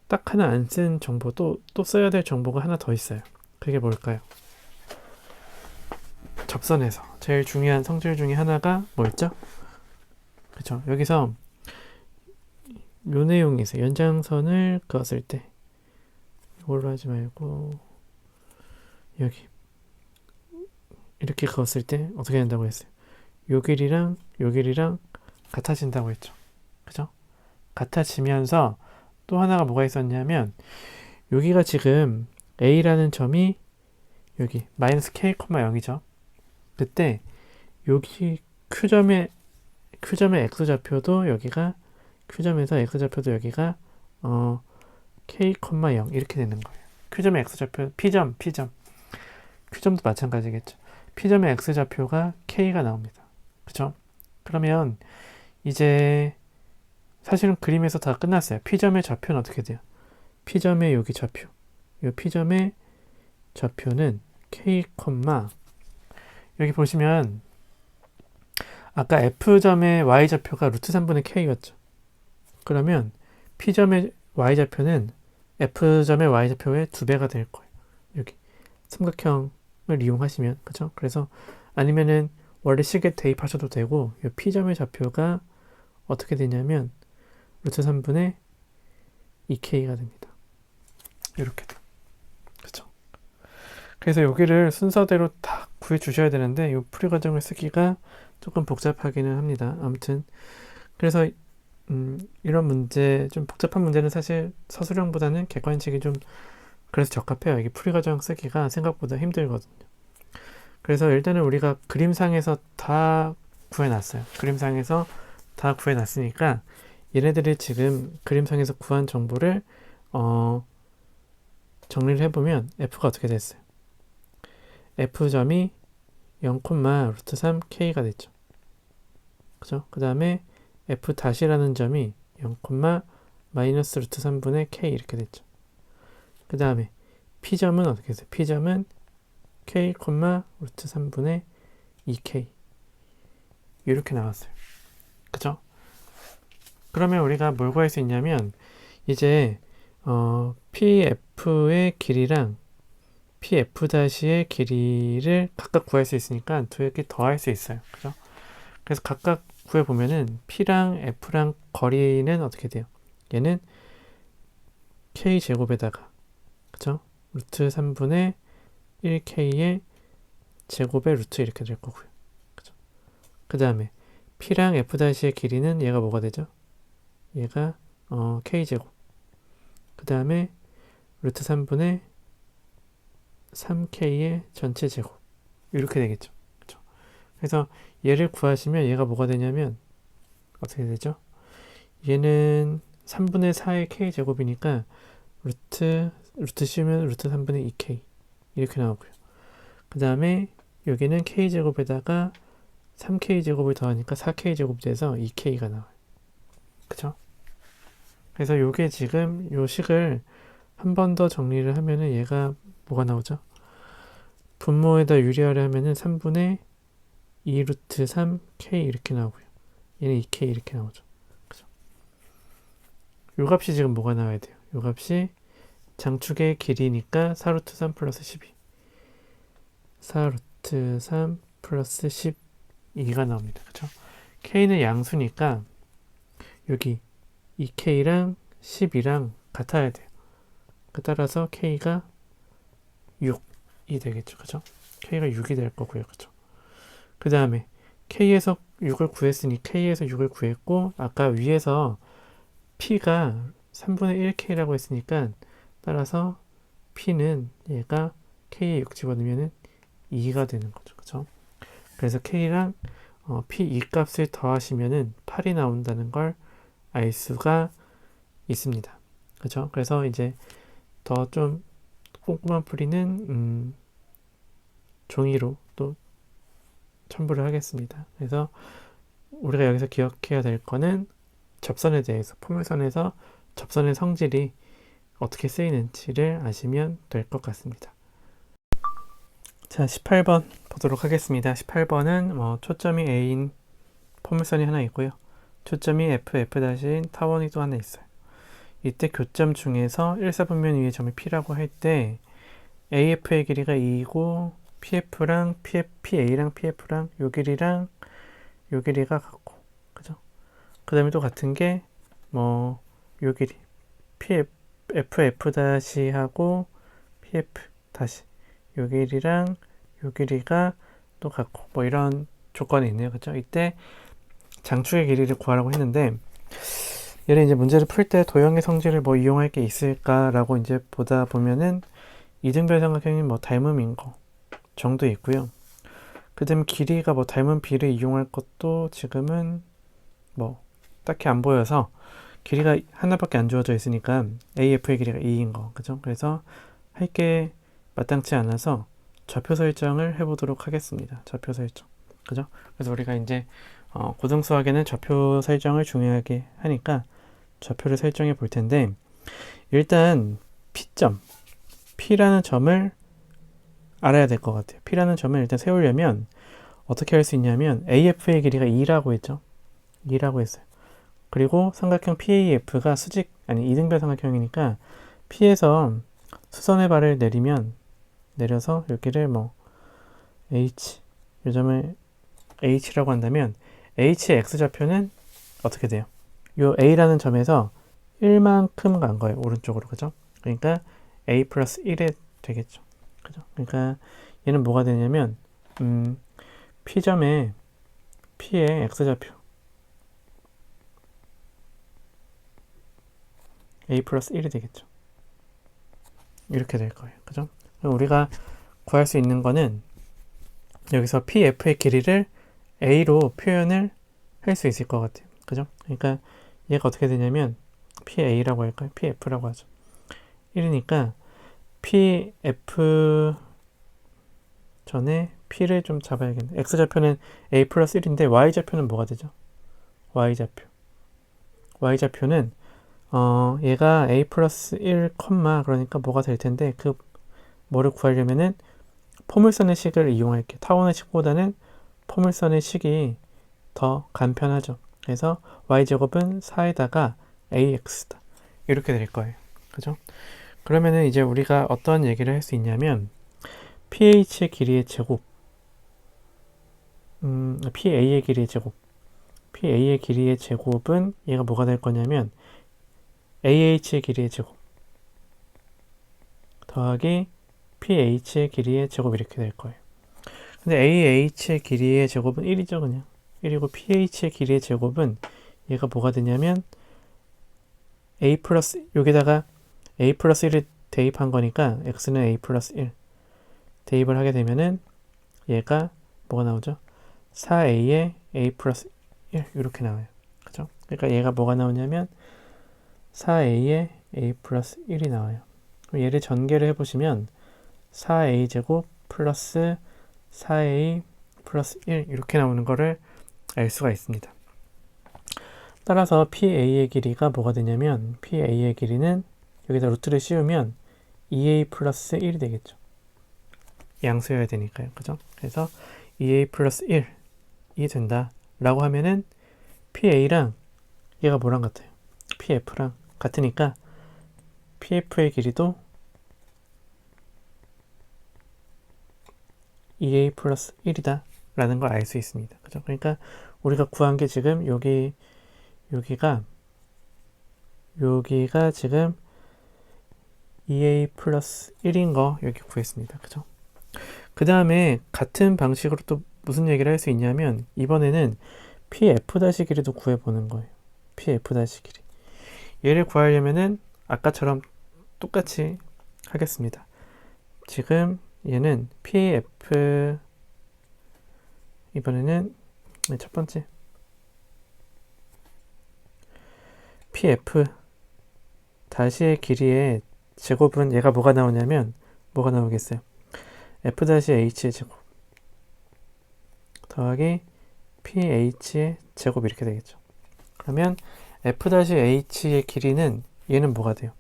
딱 하나 안 쓴 정보 또 써야 될 정보가 하나 더 있어요. 그게 뭘까요? 접선에서 제일 중요한 성질 중에 하나가 뭐였죠? 그쵸? 여기서 요 내용이 있어요. 연장선을 그었을 때 이걸로 하지 말고 여기 이렇게 그었을 때 어떻게 된다고 했어요? 요 길이랑 요 길이랑 같아진다고 했죠. 그죠? 같아지면서 또 하나가 뭐가 있었냐면 여기가 지금 A라는 점이 여기 마이너스 K, 0이죠. 그때 여기 Q점의 X좌표도 여기가 Q점에서 X좌표도 여기가 k, 0 이렇게 되는 거예요. Q점의 X좌표, P점도 마찬가지겠죠. P점의 X좌표가 K가 나옵니다. 그쵸? 그러면 이제 사실은 그림에서 다 끝났어요. P점의 좌표는 어떻게 돼요? P점의 여기 좌표. 이 P점의 좌표는 K, 여기 보시면 아까 F점의 Y좌표가 루트 3분의 K였죠. 그러면 P점의 Y좌표는 F점의 Y좌표의 2배가 될 거예요. 여기 삼각형을 이용하시면, 그죠? 그래서 아니면은 원래 식에 대입하셔도 되고, 이 P점의 좌표가 어떻게 되냐면 루트 3분의 2K가 됩니다. 이렇게도. 그죠? 그래서 여기를 순서대로 다 구해 주셔야 되는데 이 풀이 과정을 쓰기가 조금 복잡하기는 합니다. 아무튼 그래서 이런 문제, 좀 복잡한 문제는 사실 서술형보다는 객관식이 좀 그래서 적합해요. 이게 풀이 과정 쓰기가 생각보다 힘들거든요. 그래서 일단은 우리가 그림상에서 다 구해놨어요. 그림상에서 다 구해놨으니까 얘네들이 지금 그림상에서 구한 정보를 정리를 해보면 F가 어떻게 됐어요? F점이 0, 루트 3 K가 됐죠. 그죠? 그 다음에 F 다시라는 점이 0, 마이너스 루트 3분의 K 이렇게 됐죠. 그 다음에 P점은 어떻게 됐어요? P점은 K, 루트 3분의 2K 이렇게 나왔어요. 그죠? 그러면 우리가 뭘 구할 수 있냐면 이제 PF의 길이랑 PF''의 길이를 각각 구할 수 있으니까 두 개 더할 수 있어요. 그죠? 그래서 각각 구해보면은 P랑 F랑 거리는 어떻게 돼요? 얘는 K제곱에다가, 그죠? 루트 3분의 1K의 제곱의 루트 이렇게 될 거고요. 그죠? 그 다음에 P랑 F'의 길이는 얘가 뭐가 되죠? 얘가 K제곱. 그 다음에 루트 3분의 3K의 전체 제곱. 이렇게 되겠죠. 그죠? 그래서 얘를 구하시면 얘가 뭐가 되냐면 어떻게 되죠? 얘는 3분의 4의 K제곱이니까 루트 씌우면 루트 3분의 2K 이렇게 나오고요. 그 다음에 여기는 K제곱에다가 3K제곱을 더하니까 4K제곱 돼서 2K가 나와요. 그죠? 그래서 요게 지금 요 식을 한 번 더 정리를 하면은 얘가 뭐가 나오죠? 분모에다 유리하려 하면은 3분의 2 루트 3K 이렇게 나오고요. 얘는 2K 이렇게 나오죠. 그죠? 요 값이 지금 뭐가 나와야 돼요? 요 값이 장축의 길이니까 4루트 3 플러스 12. 4루트 3 플러스 12가 나옵니다. 그죠? K는 양수니까 여기 2K랑 10이랑 같아야 돼요. 따라서 K가 6이 되겠죠. 그죠? K가 6이 될 거고요. 그죠? 그 다음에 K에서 6을 구했으니 K에서 6을 구했고 아까 위에서 P가 3분의 1K라고 했으니까 따라서 P는 얘가 K에 6 집어넣으면 2가 되는 거죠. 그죠? 그래서 K랑 P 2 값을 더하시면은 8이 나온다는 걸 알 수가 있습니다. 그죠? 그래서 이제 더 좀 꼼꼼한 풀이는 종이로 또 첨부를 하겠습니다. 그래서 우리가 여기서 기억해야 될 거는 접선에 대해서, 포물선에서 접선의 성질이 어떻게 쓰이는지를 아시면 될 것 같습니다. 자, 18번 보도록 하겠습니다. 18번은 초점이 A인 포물선이 하나 있고요. 초점이 F'인 타원이 또 하나 있어요. 이때 교점 중에서 일사분면 위의 점이 P라고 할 때 AF의 길이가 2이고 PF랑 PA랑 PF랑 요 길이랑 요 길이가 같고, 그죠? 그 다음에 또 같은 게 요 길이 FF' 하고 PF 다시 요 길이랑 요 길이가 또 같고 이런 조건이 있네요. 그죠? 이때 장축의 길이를 구하라고 했는데 얘를 이제 문제를 풀 때 도형의 성질을 이용할 게 있을까라고 이제 보다 보면은 이등변 삼각형이 닮음인 거 정도 있고요. 그 다음에 길이가 닮은 비를 이용할 것도 지금은 딱히 안 보여서 길이가 하나밖에 안 주어져 있으니까 AF의 길이가 2인 거, 그죠? 그래서 할 게 마땅치 않아서 좌표 설정을 해보도록 하겠습니다. 좌표 설정, 그죠? 그래서 우리가 이제 고등수학에는 좌표 설정을 중요하게 하니까 좌표를 설정해 볼 텐데, 일단 P점, P라는 점을 알아야 될 것 같아요. P라는 점을 일단 세우려면 어떻게 할 수 있냐면, AF의 길이가 2라고 했죠. 2라고 했어요. 그리고 삼각형 PAF가 수직, 아니 이등변 삼각형이니까 P에서 수선의 발을 내려서 여기를 뭐 H, 이 점을 H라고 한다면 H의 X좌표는 어떻게 돼요? 요 A라는 점에서 1만큼 간 거예요. 오른쪽으로, 그죠? 그러니까 A 플러스 1에 되겠죠. 그죠? 그러니까 얘는 뭐가 되냐면 P점에 P의 X좌표 A 플러스 1이 되겠죠. 이렇게 될 거예요. 그죠? 우리가 구할 수 있는 거는 여기서 PF의 길이를 A로 표현을 할 수 있을 것 같아요. 그죠? 그러니까 얘가 어떻게 되냐면 PA라고 할까요? PF라고 하죠. 1이니까 PF 전에 P를 좀 잡아야겠네. X좌표는 A 플러스 1인데 Y좌표는 뭐가 되죠? Y좌표. Y좌표는 얘가 A 플러스 1, 그러니까 뭐가 될 텐데, 그 뭐를 구하려면은 포물선의 식을 이용할게요. 타원의 식보다는 포물선의 식이 더 간편하죠. 그래서 y제곱은 4에다가 ax다. 이렇게 될 거예요. 그죠? 그러면은 이제 우리가 어떤 얘기를 할 수 있냐면, PH의 길이의 제곱, PA의 길이의 제곱, PA의 길이의 제곱은 얘가 뭐가 될 거냐면 AH의 길이의 제곱 더하기 PH의 길이의 제곱, 이렇게 될 거예요. 근데 AH의 길이의 제곱은 1이죠, 그냥. 1이고 PH의 길이의 제곱은 얘가 뭐가 되냐면 A 플러스, 여기다가 A 플러스 1을 대입한 거니까 X는 A 플러스 1 대입을 하게 되면은 얘가 뭐가 나오죠? 4A에 A 플러스 1 이렇게 나와요. 그죠? 그러니까 얘가 뭐가 나오냐면 4A에 A 플러스 1이 나와요. 그럼 얘를 전개를 해보시면 4A 제곱 플러스 4A 플러스 1 이렇게 나오는 거를 알 수가 있습니다. 따라서 PA의 길이가 뭐가 되냐면 PA의 길이는 여기다 루트를 씌우면 2A 플러스 1이 되겠죠. 양수여야 되니까요. 그죠? 그래서 2A 플러스 1이 된다 라고 하면은 PA랑 얘가 뭐랑 같아요? PF랑 같으니까 PF의 길이도 2A 플러스 1이다 라는 걸 알 수 있습니다. 그죠? 그러니까 우리가 구한 게 지금 여기가 지금 2A 플러스 1인 거 여기 구했습니다. 그죠? 그 다음에 같은 방식으로 또 무슨 얘기를 할 수 있냐면 이번에는 PF 다시 길이도 구해보는 거예요. PF 다시 길이. 얘를 구하려면은 아까처럼 똑같이 하겠습니다. 지금 얘는 PF, 이번에는 첫 번째 PF 다시의 길이의 제곱은 얘가 뭐가 나오냐면 뭐가 나오겠어요? F-H의 제곱 더하기 PH의 제곱 이렇게 되겠죠. 그러면 F-H의 길이는 얘는 뭐가 돼요?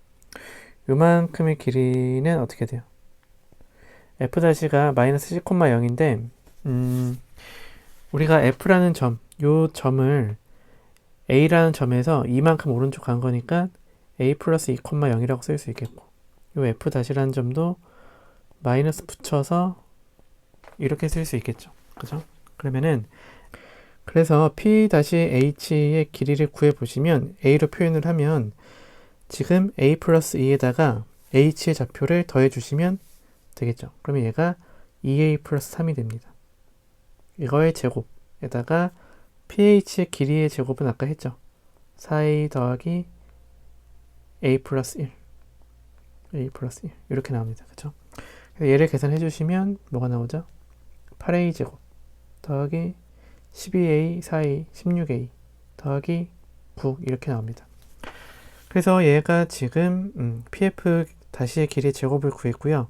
요만큼의 길이는 어떻게 돼요? F-가 마이너스 10,0인데 우리가 F라는 점, 요 점을 A라는 점에서 이만큼 오른쪽 간 거니까 A 플러스 2,0이라고 쓸 수 있겠고, 요 F-라는 점도 마이너스 붙여서 이렇게 쓸 수 있겠죠. 그죠? 그러면은 그래서 P-H의 길이를 구해보시면 A로 표현을 하면 지금 A 플러스 2에다가 H의 좌표를 더해주시면 되겠죠. 그러면 얘가 2A 플러스 3이 됩니다. 이거의 제곱에다가 PH의 길이의 제곱은 아까 했죠. 4A 더하기 A 플러스 1 A 플러스 1 이렇게 나옵니다. 그쵸? 얘를 계산해 주시면 뭐가 나오죠? 8A 제곱 더하기 12A, 4A, 16A 더하기 9 이렇게 나옵니다. 그래서 얘가 지금 pf 다시의 길이의 제곱을 구했고요.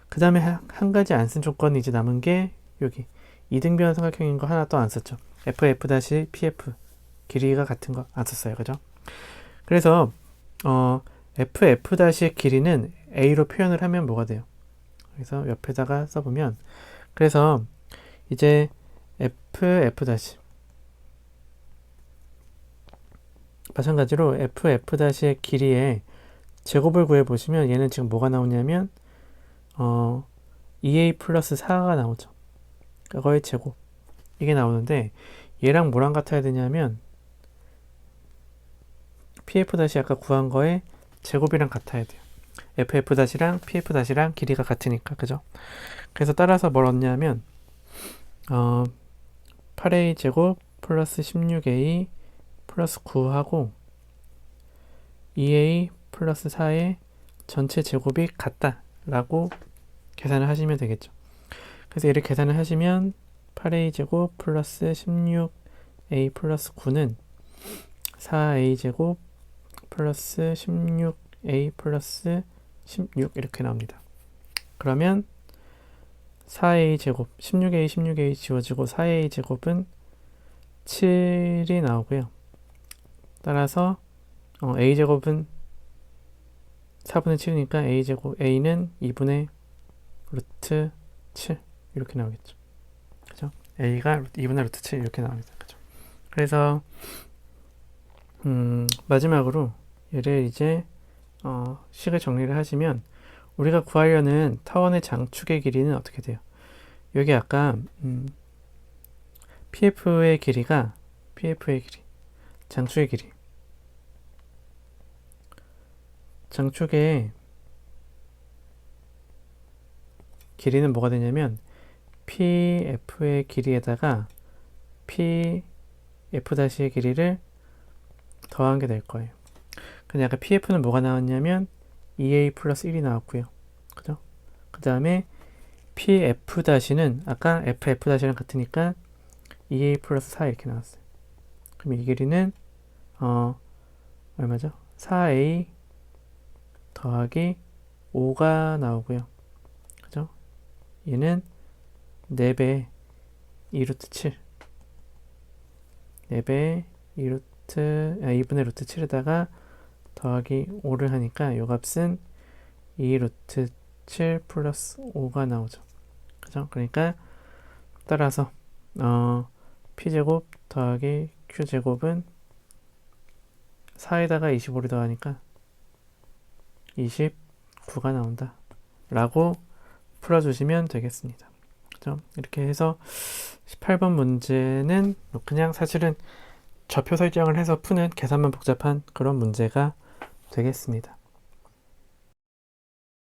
그 다음에 한 가지 안 쓴 조건이 이제 남은 게 여기 이등변 삼각형인 거 하나 또 안 썼죠. ff 다시 pf 길이가 같은 거 안 썼어요. 그죠? 그래서 ff 다시의 길이는 a로 표현을 하면 뭐가 돼요? 그래서 옆에다가 써보면, 그래서 이제 ff 다시 마찬가지로 ff 다시의 길이의 제곱을 구해보시면 얘는 지금 뭐가 나오냐면 2a 플러스 4가 나오죠. 그거의 제곱 이게 나오는데, 얘랑 뭐랑 같아야 되냐면 pf 다시 아까 구한 거의 제곱이랑 같아야 돼요. ff 다시랑 pf 다시랑 길이가 같으니까. 그죠? 그래서 따라서 뭘 얻냐면 8a 제곱 플러스 16a 플러스 9하고 2a 플러스 4의 전체 제곱이 같다 라고 계산을 하시면 되겠죠. 그래서 얘를 계산을 하시면 8a 제곱 플러스 16a 플러스 9는 4a 제곱 플러스 16a 플러스 16 이렇게 나옵니다. 그러면 4a 제곱 16a 지워지고 4a 제곱은 7이 나오고요. 따라서 a 제곱은 4분의 7이니까 a 제곱 a는 2분의 루트 7 이렇게 나오겠죠. 그죠? a가 2분의 루트 7 이렇게 나옵니다. 그죠? 그래서 마지막으로 얘를 이제 식을 정리를 하시면 우리가 구하려는 타원의 장축의 길이는 어떻게 돼요? 여기 아까 pf의 길이가 장축의 길이 장축의 길이는 뭐가 되냐면 pf의 길이에다가 pf 다시의 길이를 더한 게 될 거예요. 근데 아까 pf는 뭐가 나왔냐면 2a 플러스 1이 나왔고요. 그죠? 그 다음에 pf 다시는 아까 ff 다시랑 같으니까 2a 플러스 4 이렇게 나왔어요. 그럼 이 길이는 얼마죠? 4a 더하기 5가 나오고요. 그죠? 얘는 4배 2루트 7 4배 2분의 루트 7에다가 더하기 5를 하니까 요 값은 2루트 7 플러스 5가 나오죠. 그죠? 그러니까 따라서 p제곱 더하기 q제곱은 4에다가 25를 더하니까 29가 나온다 라고 풀어주시면 되겠습니다. 그죠? 이렇게 해서 18번 문제는 그냥 사실은 좌표 설정을 해서 푸는 계산만 복잡한 그런 문제가 되겠습니다.